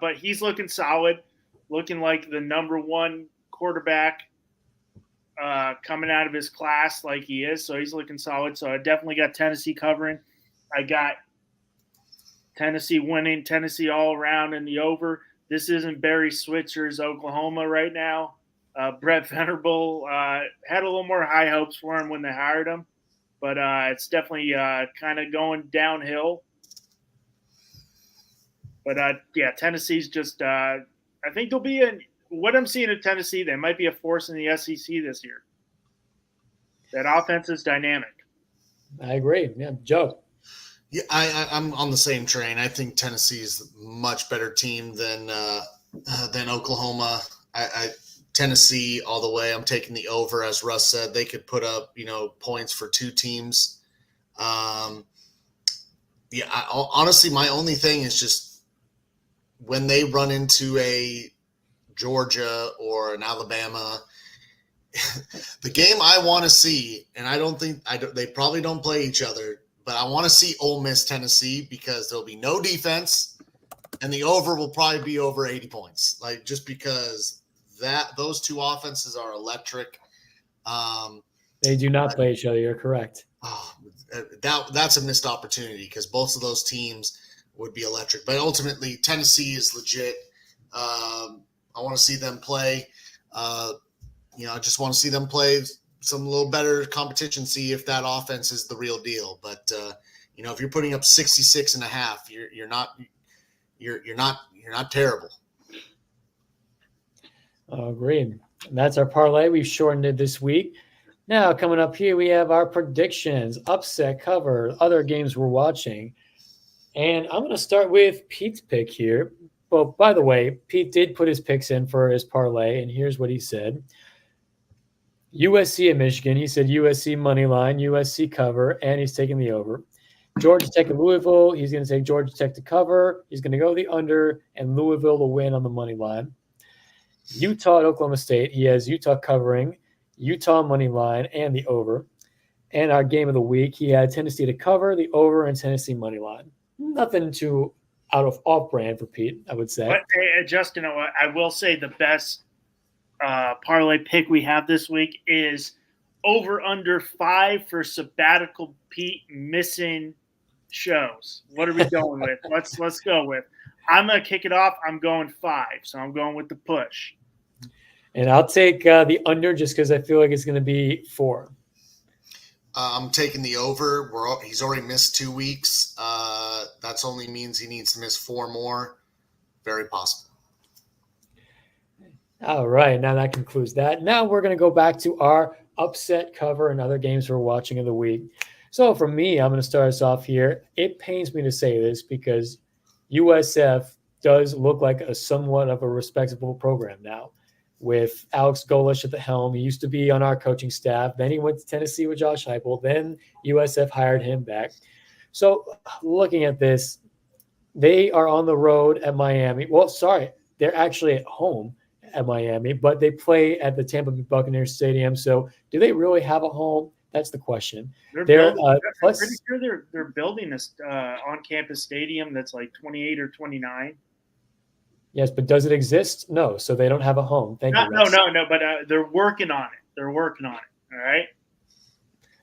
But he's looking solid, looking like the number one quarterback coming out of his class like he is. So he's looking solid. So I definitely got Tennessee covering. I got Tennessee winning, Tennessee all around in the over. This isn't Barry Switzer's Oklahoma right now. Brett Venerable had a little more high hopes for him when they hired him, but it's definitely kind of going downhill. But yeah, Tennessee's just I think they'll be in what I'm seeing in Tennessee. They might be a force in the SEC this year. That offense is dynamic. I agree. Yeah, Joe. Yeah, I'm on the same train. I think Tennessee is a much better team than Oklahoma. Tennessee all the way. I'm taking the over, as Russ said. They could put up, points for two teams. Honestly, my only thing is just when they run into a Georgia or an Alabama, the game I want to see, and they probably don't play each other, but I want to see Ole Miss Tennessee because there'll be no defense, and the over will probably be over 80 points. Like, just because those two offenses are electric. They do not play each other. You're correct. That's a missed opportunity because both of those teams would be electric. But ultimately, Tennessee is legit. I want to see them play. I just want to see them play some little better competition, see if that offense is the real deal. But if you're putting up 66.5, you're not terrible. Agreed. And that's our parlay. We've shortened it this week. Now, coming up here, we have our predictions, upset cover, other games we're watching. And I'm going to start with Pete's pick here. Well, by the way, Pete did put his picks in for his parlay, and here's what he said. USC at Michigan. He said USC money line, USC cover, and he's taking the over. Georgia Tech at Louisville. He's going to take Georgia Tech to cover. He's going to go the under, and Louisville to win on the money line. Utah at Oklahoma State. He has Utah covering, Utah money line, and the over. And our game of the week, he had Tennessee to cover, the over, and Tennessee money line. Nothing too off-brand for Pete, I would say. But, hey, Justin, I will say the best parlay pick we have this week is over under 5 for sabbatical Pete missing shows. What are we going with? Let's go with. I'm going to kick it off. I'm going 5, so I'm going with the push. And I'll take the under just because I feel like it's going to be 4. I'm taking the over. He's already missed 2 weeks. That's only means he needs to miss 4 more. Very possible. All right. Now that concludes that. Now we're going to go back to our upset cover and other games we're watching of the week. So for me, I'm going to start us off here. It pains me to say this because USF does look like a somewhat of a respectable program now with Alex Golish at the helm. He used to be on our coaching staff. Then he went to Tennessee with Josh Heupel. Then USF hired him back. So looking at this, they are on the road at Miami. Well, sorry, they're actually at home at Miami, but they play at the Tampa Bay Buccaneers Stadium. So do they really have a home? That's the question. I'm pretty sure they're building this on-campus stadium that's like 28 or 29. Yes, but does it exist? No, so they don't have a home. Thank you. No, but they're working on it. All right?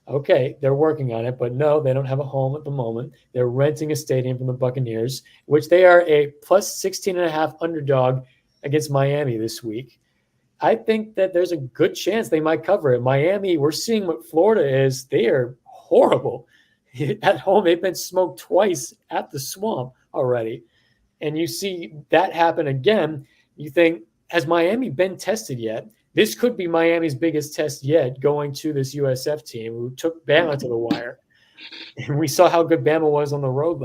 Okay, they're working on it, but no, they don't have a home at the moment. They're renting a stadium from the Buccaneers, which they are a plus 16.5 underdog against Miami this week. I think that there's a good chance they might cover it. Miami, we're seeing what Florida is. They are horrible. At home, they've been smoked twice at the Swamp already. And you see that happen again. You think, has Miami been tested yet? This could be Miami's biggest test yet, going to this USF team who took Bama to the wire. And we saw how good Bama was on the road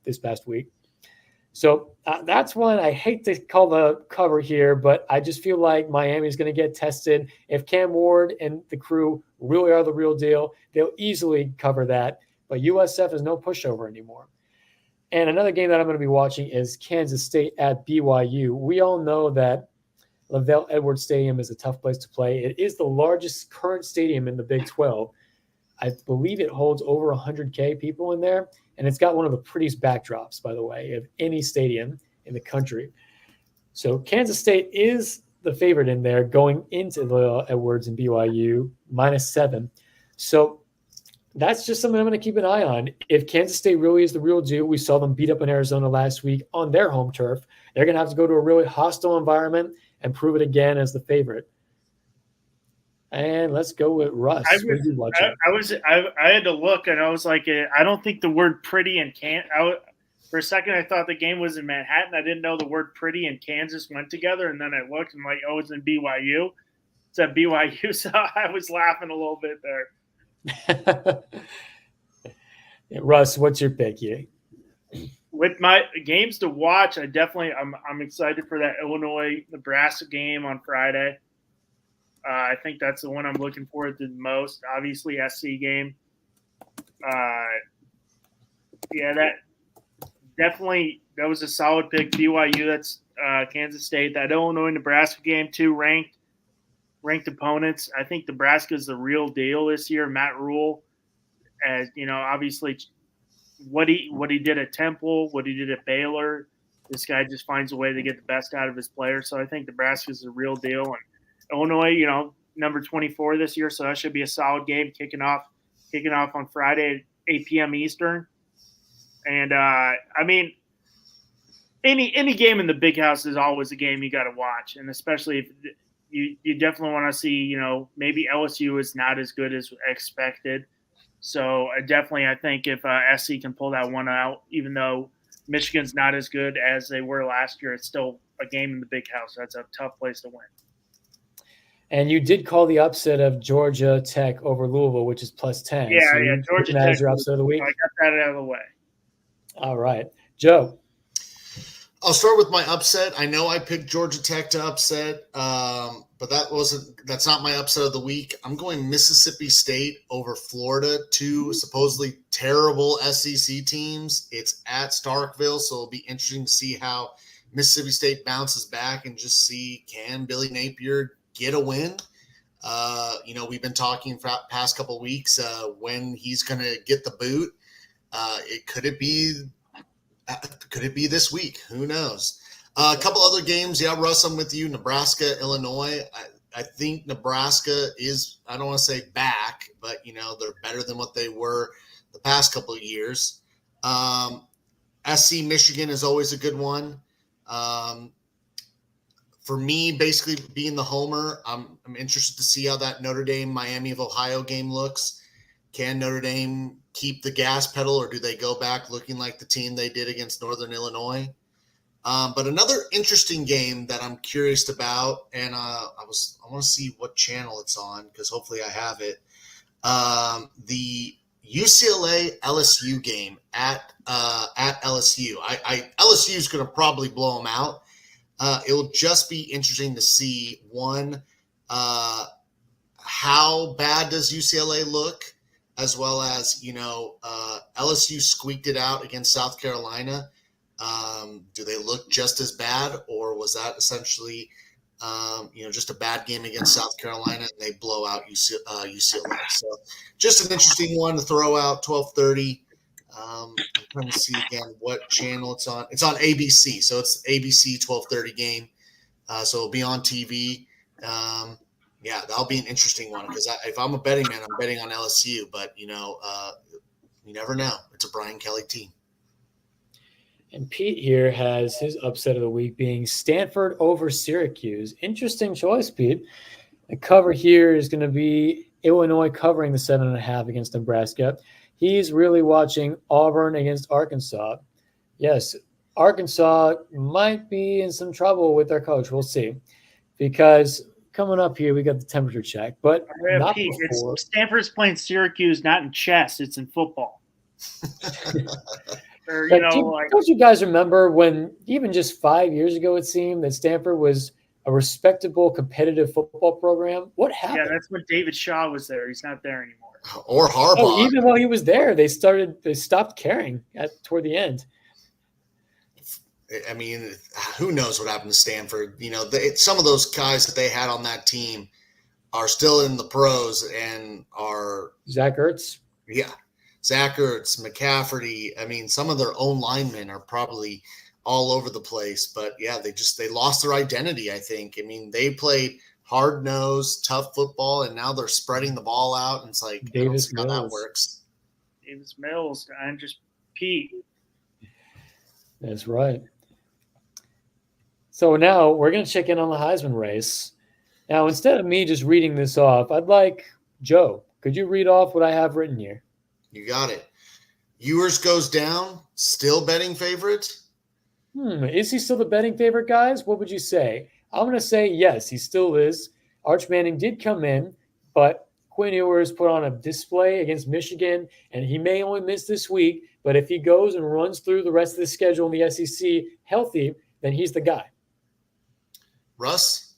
this past week. So that's one I hate to call the cover here, but I just feel like Miami is going to get tested. If Cam Ward and the crew really are the real deal, they'll easily cover that. But USF is no pushover anymore. And another game that I'm going to be watching is Kansas State at BYU. We all know that Lavelle Edwards Stadium is a tough place to play. It is the largest current stadium in the Big 12. I believe it holds over 100K people in there, and it's got one of the prettiest backdrops, by the way, of any stadium in the country. So Kansas State is the favorite in there going into the Edwards and BYU, -7. So that's just something I'm going to keep an eye on. If Kansas State really is the real deal, we saw them beat up in Arizona last week on their home turf. They're going to have to go to a really hostile environment and prove it again as the favorite. And let's go with Russ. I had to look, and I was like, I don't think the word pretty in for a second, I thought the game was in Manhattan. I didn't know the word pretty and Kansas went together, and then I looked and like, oh, it's in BYU. It's at BYU, so I was laughing a little bit there. Russ, what's your pick here? With my games to watch, I'm excited for that Illinois-Nebraska game on Friday. I think that's the one I'm looking forward to the most. Obviously, SC game. That was a solid pick. BYU, that's Kansas State. That Illinois-Nebraska game, two ranked opponents. I think Nebraska is the real deal this year. Matt Rule, as you know, obviously what he did at Temple, what he did at Baylor. This guy just finds a way to get the best out of his players. So I think Nebraska is the real deal. And Illinois, number 24 this year, so that should be a solid game kicking off on Friday at 8 p.m. Eastern. And any game in the Big House is always a game you got to watch, and especially if you definitely want to see, maybe LSU is not as good as expected. So I think if SC can pull that one out, even though Michigan's not as good as they were last year, it's still a game in the Big House. That's a tough place to win. And you did call the upset of Georgia Tech over Louisville, which is +10. Yeah, so Georgia Tech is your upset of the week. I got that out of the way. All right, Joe. I'll start with my upset. I know I picked Georgia Tech to upset, but that's not my upset of the week. I'm going Mississippi State over Florida, two supposedly terrible SEC teams. It's at Starkville, so it'll be interesting to see how Mississippi State bounces back and just see, can Billy Napier get a win? We've been talking for the past couple of weeks when he's going to get the boot. Could it be this week? Who knows? A couple other games. Yeah, Russ, I'm with you. Nebraska, Illinois. I think Nebraska is, I don't want to say back, but, they're better than what they were the past couple of years. SC Michigan is always a good one. For me, basically being the homer, I'm interested to see how that Notre Dame Miami of Ohio game looks. Can Notre Dame keep the gas pedal, or do they go back looking like the team they did against Northern Illinois? But another interesting game that I'm curious about, and I want to see what channel it's on because hopefully I have it. The UCLA LSU game at LSU. LSU is going to probably blow them out. It'll just be interesting to see, one, how bad does UCLA look, as well as, LSU squeaked it out against South Carolina. Do they look just as bad, or was that essentially, just a bad game against South Carolina and they blow out UCLA? So just an interesting one to throw out, 12:30. I'm trying to see again what channel it's on. It's on ABC, so it's ABC 12:30 game. So it'll be on TV. That'll be an interesting one because if I'm a betting man, I'm betting on LSU. But you never know. It's a Brian Kelly team. And Pete here has his upset of the week being Stanford over Syracuse. Interesting choice, Pete. The cover here is going to be Illinois covering the 7.5 against Nebraska. He's really watching Auburn against Arkansas. Yes, Arkansas might be in some trouble with their coach. We'll see. Because coming up here, we got the temperature check. But not Pete, before. Stanford's playing Syracuse not in chess. It's in football. Or, Don't you guys remember when even just 5 years ago it seemed that Stanford was a respectable competitive football program? What happened? Yeah, that's when David Shaw was there. He's not there anymore. Or Harbaugh. Oh, even while he was there, they stopped caring toward the end. I mean, who knows what happened to Stanford? Some of those guys that they had on that team are still in the pros and are Zach Ertz. Yeah. Zach Ertz, McCafferty. I mean, some of their own linemen are probably all over the place, but yeah, they lost their identity, I think. I mean, they played hard-nosed, tough football, and now they're spreading the ball out, and it's like, I don't see how that works. Davis Mills, and just Pete. That's right. So now we're going to check in on the Heisman race. Now, instead of me just reading this off, I'd like Joe. Could you read off what I have written here? You got it. Ewers goes down, still betting favorite? Is he still the betting favorite, guys? What would you say? I'm going to say yes, he still is. Arch Manning did come in, but Quinn Ewers put on a display against Michigan, and he may only miss this week, but if he goes and runs through the rest of the schedule in the SEC healthy, then he's the guy. Russ?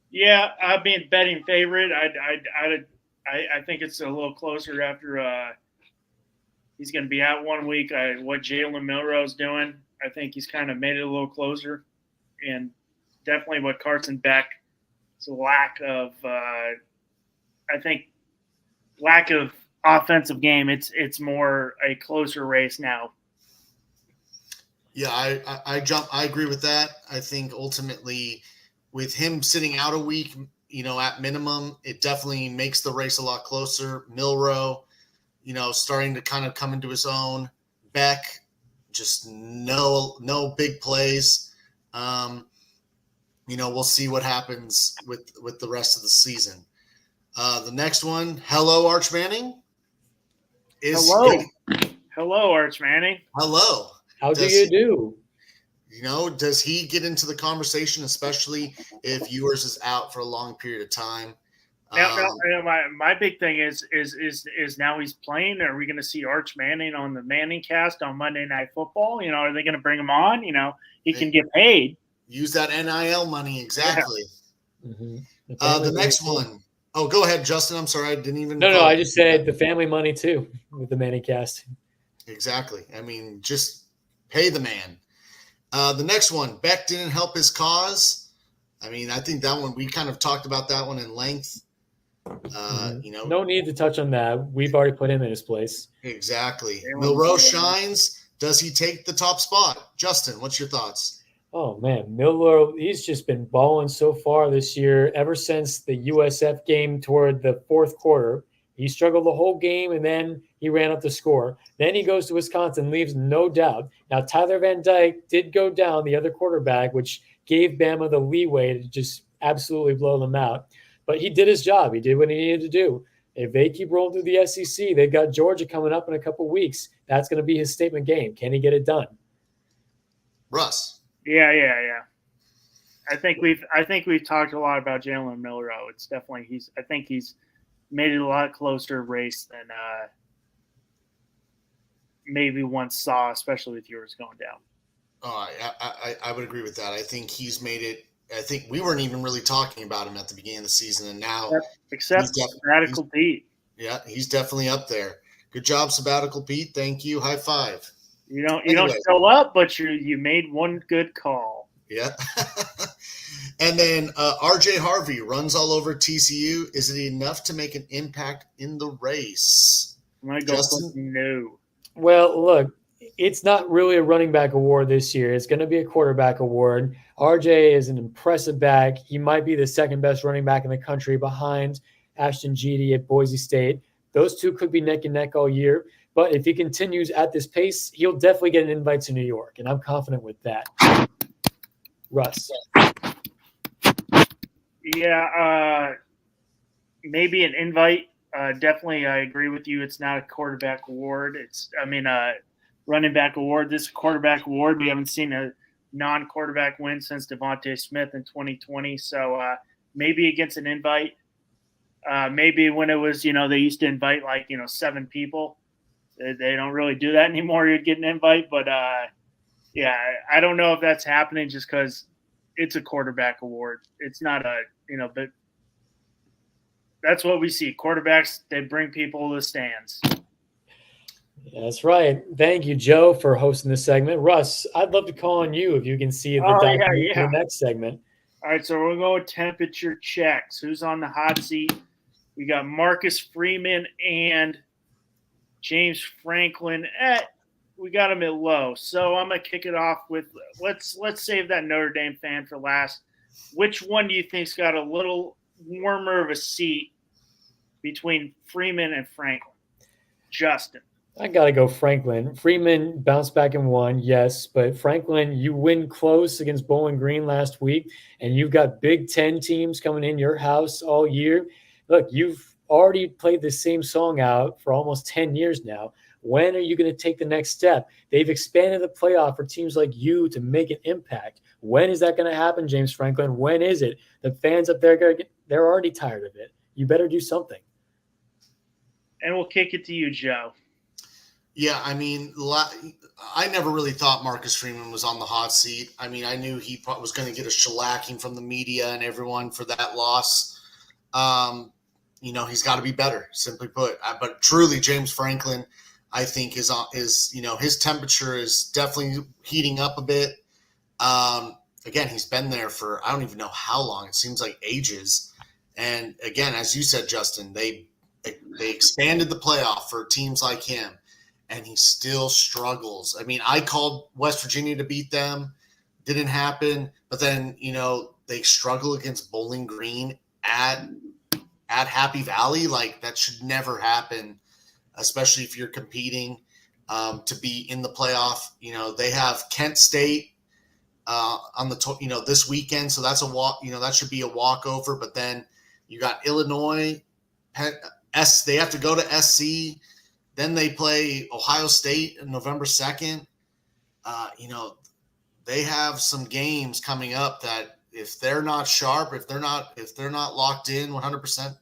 Yeah, I mean, betting favorite. I think it's a little closer after he's going to be out 1 week. What Jalen Milroe's doing, I think he's kind of made it a little closer. And definitely what Carson Beck's lack of offensive game. It's more a closer race now. Yeah, I agree with that. I think ultimately with him sitting out a week, at minimum, it definitely makes the race a lot closer. Milroe, starting to kind of come into his own. Beck, just no big plays. We'll see what happens with the rest of the season. The next one, hello, Arch Manning. Hello, Arch Manning. Hello. How do you do? Does he get into the conversation, especially if Ewers is out for a long period of time? My big thing is now he's playing. Are we going to see Arch Manning on the Manning cast on Monday Night Football? Are they going to bring him on? He can get paid. Use that NIL money, exactly. Yeah. Mm-hmm. The next one. Oh, go ahead, Justin. I'm sorry, I didn't even. No, I just said the family money too with the Manning cast. Exactly. I mean, just pay the man. The next one, Beck didn't help his cause. I mean, I think that one, we kind of talked about that one in length. No need to touch on that. We've already put him in his place. Exactly. Milroe shines. Does he take the top spot? Justin, what's your thoughts? Oh, man. Milroe, he's just been balling so far this year. Ever since the USF game toward the fourth quarter, he struggled the whole game, and then he ran up the score. Then he goes to Wisconsin, leaves no doubt. Now, Tyler Van Dyke did go down, the other quarterback, which gave Bama the leeway to just absolutely blow them out. But he did his job. He did what he needed to do. If they keep rolling through the SEC, they've got Georgia coming up in a couple of weeks. That's going to be his statement game. Can he get it done? Russ. Yeah. I think we've talked a lot about Jalen Milroe. It's definitely he's made it a lot closer race than maybe once saw, especially with yours going down. Oh, I would agree with that. I think he's made it. I think we weren't even really talking about him at the beginning of the season, and now except Sabbatical Pete. Yeah, he's definitely up there. Good job, Sabbatical Pete. Thank you. High five. You don't show up, but you made one good call. Yeah. And then RJ Harvey runs all over TCU. Is it enough to make an impact in the race? I'm going to go no. Well, look, it's not really a running back award this year. It's going to be a quarterback award. RJ is an impressive back. He might be the second best running back in the country behind Ashton Jeanty at Boise State. Those two could be neck and neck all year. But if he continues at this pace, he'll definitely get an invite to New York, and I'm confident with that. Russ. Yeah, maybe an invite. Definitely, I agree with you. It's not a quarterback award. Running back award. This is a quarterback award. We haven't seen a non-quarterback win since Devontae Smith in 2020. So maybe it gets an invite. Maybe when it was, they used to invite 7 people. They don't really do that anymore. You'd get an invite, but yeah, I don't know if that's happening just because it's a quarterback award. It's not but that's what we see. Quarterbacks, they bring people to the stands. That's right. Thank you, Joe, for hosting this segment. Russ, I'd love to call on you if you can see the document for the next segment. All right, so we're going to go with temperature checks. Who's on the hot seat? We got Marcus Freeman and James Franklin. We got him at low. So I'm going to kick it off with let's save that Notre Dame fan for last. Which one do you think's got a little warmer of a seat between Freeman and Franklin? Justin. I got to go Franklin. Freeman bounced back and won, yes, but Franklin, you win close against Bowling Green last week, and you've got Big Ten teams coming in your house all year. Look, you've already played the same song out for almost 10 years now. When are you going to take the next step? They've expanded the playoff for teams like you to make an impact. When is that going to happen, James Franklin? When is it? The fans up there, they're already tired of it. You better do something. And we'll kick it to you, Joe. Yeah, I mean, I never really thought Marcus Freeman was on the hot seat. I mean, I knew he was going to get a shellacking from the media and everyone for that loss. He's got to be better, simply put. But truly, James Franklin, I think, is his temperature is definitely heating up a bit. Again, he's been there for I don't even know how long. It seems like ages. And again, as you said, Justin, they expanded the playoff for teams like him. And he still struggles. I mean, I called West Virginia to beat them. Didn't happen. But then, they struggle against Bowling Green at Happy Valley. Like, that should never happen, especially if you're competing to be in the playoff. They have Kent State on the this weekend. So that's a walk. That should be a walkover. But then you got Illinois. They have to go to SC. Then they play Ohio State on November 2nd. They have some games coming up that if they're not sharp, if they're not locked in 100%,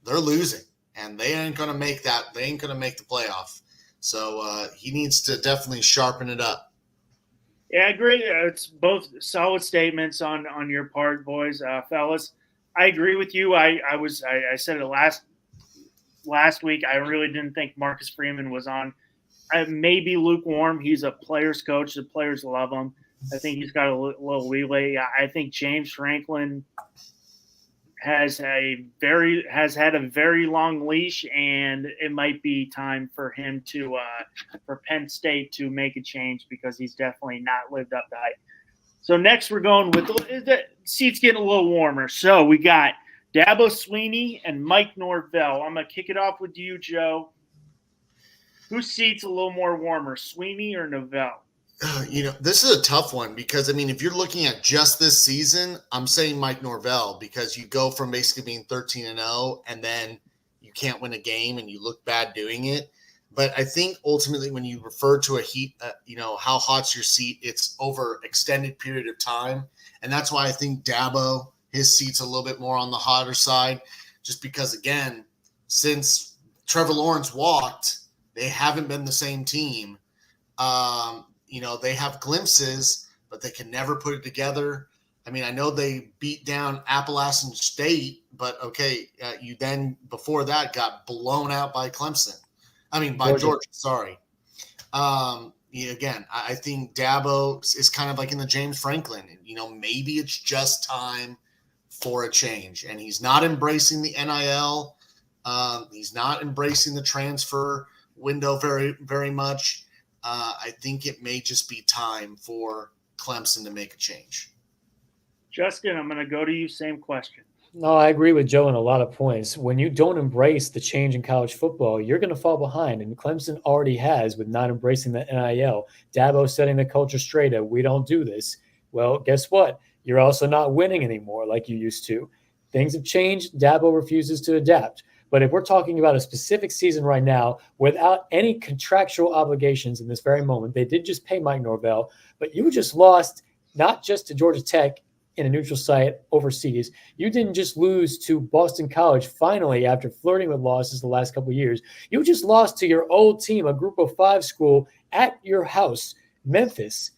they're losing, and they ain't going to make that. They ain't going to make the playoff. So he needs to definitely sharpen it up. Yeah, I agree. It's both solid statements on your part, boys, fellas. I agree with you. I said it last week. I really didn't think Marcus Freeman was on. Maybe lukewarm. He's a player's coach. The players love him. I think he's got a little leeway. I think James Franklin has had a very long leash, and it might be time for him for Penn State to make a change because he's definitely not lived up to hype. So next we're going with the seats getting a little warmer. So we got Dabo Swinney and Mike Norvell. I'm going to kick it off with you, Joe. Whose seat's a little more warmer, Swinney or Norvell? This is a tough one because, I mean, if you're looking at just this season, I'm saying Mike Norvell because you go from basically being 13-0 and then you can't win a game and you look bad doing it. But I think ultimately when you refer to a heat, how hot's your seat, it's over extended period of time. And that's why I think Dabo, his seat's a little bit more on the hotter side, just because, again, since Trevor Lawrence walked, they haven't been the same team. They have glimpses, but they can never put it together. I mean, I know they beat down Appalachian State, but okay, you then before that got blown out by Clemson. I mean, by Georgia, sorry. Again, I think Dabo is kind of like in the James Franklin. Maybe it's just time for a change. And he's not embracing the NIL. He's not embracing the transfer window very, very much. I think it may just be time for Clemson to make a change. Justin, I'm going to go to you. Same question. No, I agree with Joe on a lot of points. When you don't embrace the change in college football, you're going to fall behind. And Clemson already has with not embracing the NIL. Dabo setting the culture straight at we don't do this. Well, guess what? You're also not winning anymore like you used to. Things have changed. Dabo refuses to adapt. But if we're talking about a specific season right now without any contractual obligations in this very moment, they did just pay Mike Norvell, but you just lost not just to Georgia Tech in a neutral site overseas. You didn't just lose to Boston College finally after flirting with losses the last couple of years. You just lost to your old team, a group of 5 school at your house, Memphis,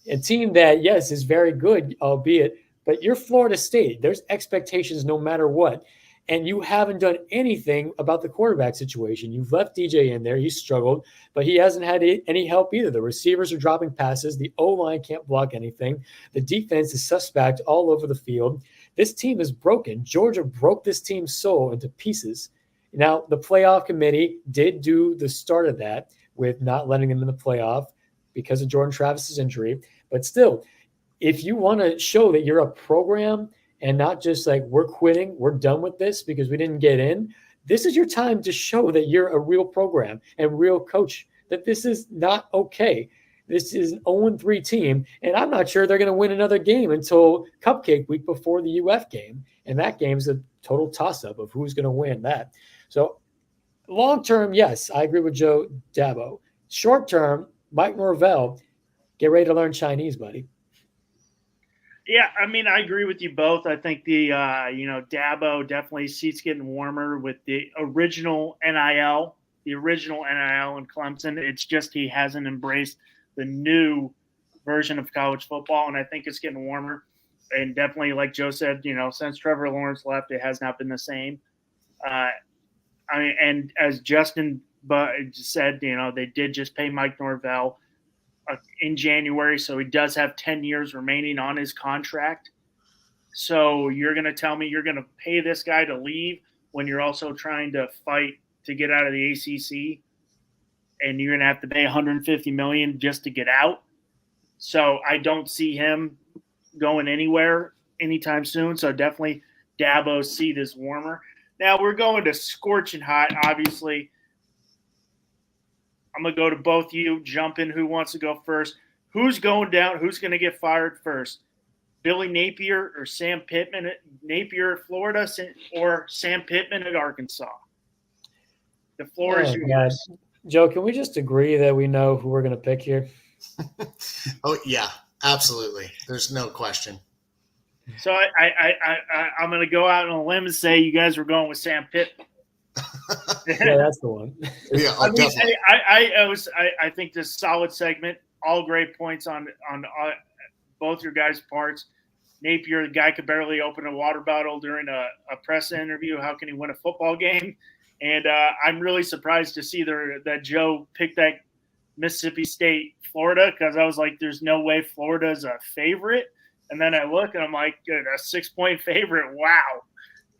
a team that, yes, is very good, albeit, but you're Florida State. There's expectations no matter what. And you haven't done anything about the quarterback situation. You've left DJ in there. He's struggled, but he hasn't had any help either. The receivers are dropping passes. The O-line can't block anything. The defense is suspect all over the field. This team is broken. Georgia broke this team's soul into pieces. Now, the playoff committee did do the start of that with not letting them in the playoff because of Jordan Travis's injury. But still, if you want to show that you're a program and not just like we're quitting, we're done with this because we didn't get in, this is your time to show that you're a real program and real coach, that this is not okay. This is an 0-3 team, and I'm not sure they're going to win another game until Cupcake Week before the UF game, and that game's a total toss-up of who's going to win that. So long-term, yes, I agree with Joe Dabo. Short-term, Mike Norvell, get ready to learn Chinese, buddy. Yeah, I mean, I agree with you both. I think the Dabo definitely seats getting warmer with the original NIL in Clemson. It's just he hasn't embraced the new version of college football, and I think it's getting warmer. And definitely, like Joe said, since Trevor Lawrence left, it has not been the same. And as Justin said, they did just pay Mike Norvell in January, so he does have 10 years remaining on his contract. So you're going to tell me you're going to pay this guy to leave when you're also trying to fight to get out of the ACC, and you're going to have to pay $150 million just to get out. So I don't see him going anywhere anytime soon. So definitely Dabo's seat is warmer. Now we're going to scorching hot, obviously. I'm going to go to both you. Jump in. Who wants to go first? Who's going down? Who's going to get fired first? Billy Napier or Sam Pittman? Napier at Florida or Sam Pittman at Arkansas? The floor is yours. Joe, can we just agree that we know who we're going to pick here? Oh, yeah, absolutely. There's no question. So I'm going to go out on a limb and say you guys were going with Sam Pittman. Yeah, that's the one. Yeah, definitely. I think this solid segment. All great points on both your guys' parts. Napier, the guy could barely open a water bottle during a press interview. How can he win a football game? And I'm really surprised to see that Joe picked that Mississippi State, Florida, because I was like, there's no way Florida is a favorite. And then I look and I'm like, a 6-point favorite. Wow.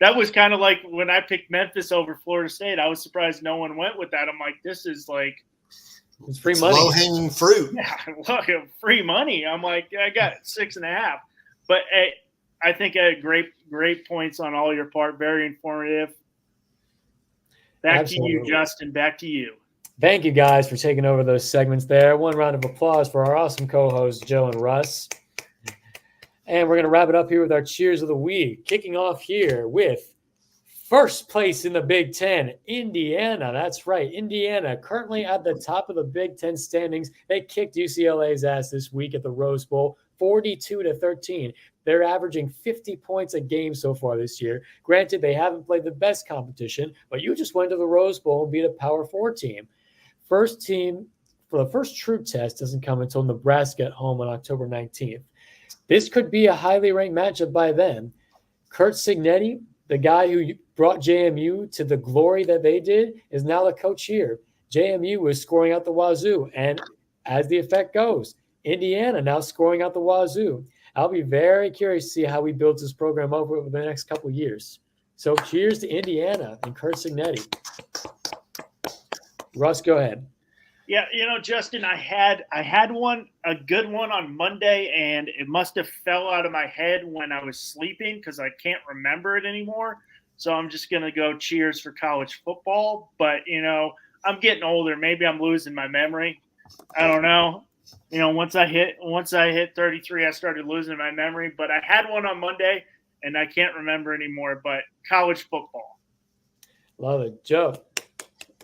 That was kind of like when I picked Memphis over Florida State. I was surprised no one went with that. I'm like, this is like it's free money, low-hanging fruit. Yeah, look, free money. I'm like, I got 6.5. But I think I had great points on all your part. Very informative. Back Absolutely. To you, Justin. Back to you. Thank you guys for taking over those segments there. One round of applause for our awesome co-hosts, Joe and Russ. And we're going to wrap it up here with our cheers of the week. Kicking off here with first place in the Big Ten, Indiana. That's right. Indiana currently at the top of the Big Ten standings. They kicked UCLA's ass this week at the Rose Bowl, 42-13. They're averaging 50 points a game so far this year. Granted, they haven't played the best competition, but you just went to the Rose Bowl and beat a Power 4 team. First team for the first true test doesn't come until Nebraska at home on October 19th. This could be a highly ranked matchup by then. Curt Cignetti, the guy who brought JMU to the glory that they did, is now the coach here. JMU is scoring out the wazoo, and as the effect goes, Indiana now scoring out the wazoo. I'll be very curious to see how he builds this program over the next couple of years. So cheers to Indiana and Curt Cignetti. Russ, go ahead. Yeah, Justin, I had a good one on Monday, and it must have fell out of my head when I was sleeping because I can't remember it anymore. So I'm just going to go cheers for college football. But, I'm getting older. Maybe I'm losing my memory. I don't know. Once I hit 33, I started losing my memory. But I had one on Monday, and I can't remember anymore. But college football. Love it. Joe.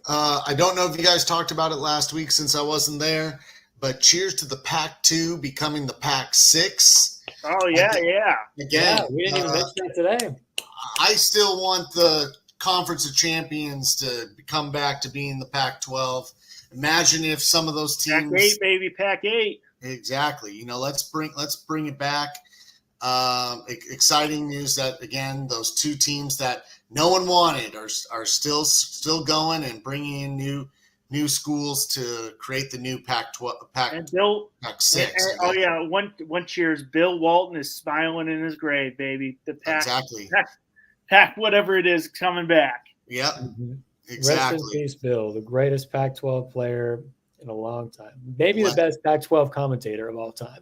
I don't know if you guys talked about it last week since I wasn't there, but cheers to the Pac-2 becoming the Pac-6. Oh yeah, yeah. Again, Yeah, we didn't even mention that today. I still want the Conference of Champions to come back to being the Pac-12. Imagine if some of those teams, Pac-8, baby, Pac-8. exactly. You know, let's bring it back. Exciting news that again, those two teams that no one wanted are still going and bringing in new schools to create the new Pac-12, And Bill, Pac-6. oh yeah, one cheers. Bill Walton is smiling in his grave, baby. The Pac, Exactly. Pac, whatever it is, coming back. Yep. Mm-hmm. Exactly. Rest in peace, Bill, the greatest Pac-12 player in a long time. Maybe the best Pac-12 commentator of all time.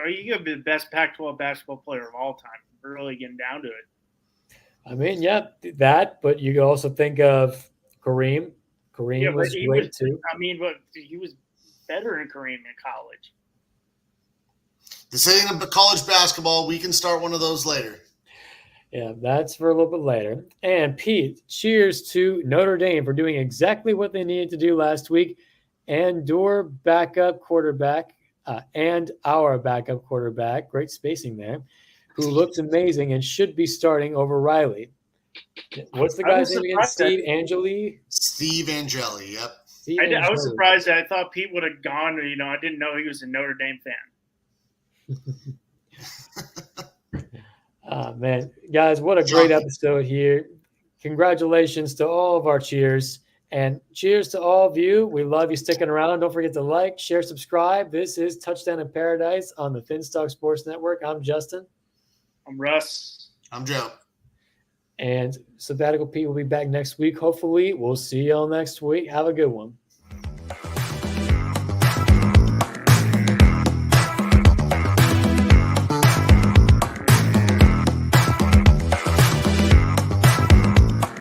Are you going to be the best Pac-12 basketball player of all time? We're really getting down to it. I mean, yeah, that, but you could also think of Kareem. Kareem was great too. I mean, but he was better than Kareem in college. Deciding about college basketball, we can start one of those later. Yeah, that's for a little bit later. And Pete, cheers to Notre Dame for doing exactly what they needed to do last week. And your backup quarterback and our backup quarterback, great spacing there, who looks amazing and should be starting over Riley. What's the guy's name again? Steve Angeli? Steve Angeli, yep. I was surprised that I thought Pete would have gone. You know, I didn't know he was a Notre Dame fan. Man, guys, what a great episode here. Congratulations to all of our cheers. And cheers to all of you. We love you sticking around. Don't forget to like, share, subscribe. This is Touchdown in Paradise on the Finstock Sports Network. I'm Justin. I'm Russ. I'm Joe. And Sabbatical Pete will be back next week. Hopefully, we'll see you all next week. Have a good one.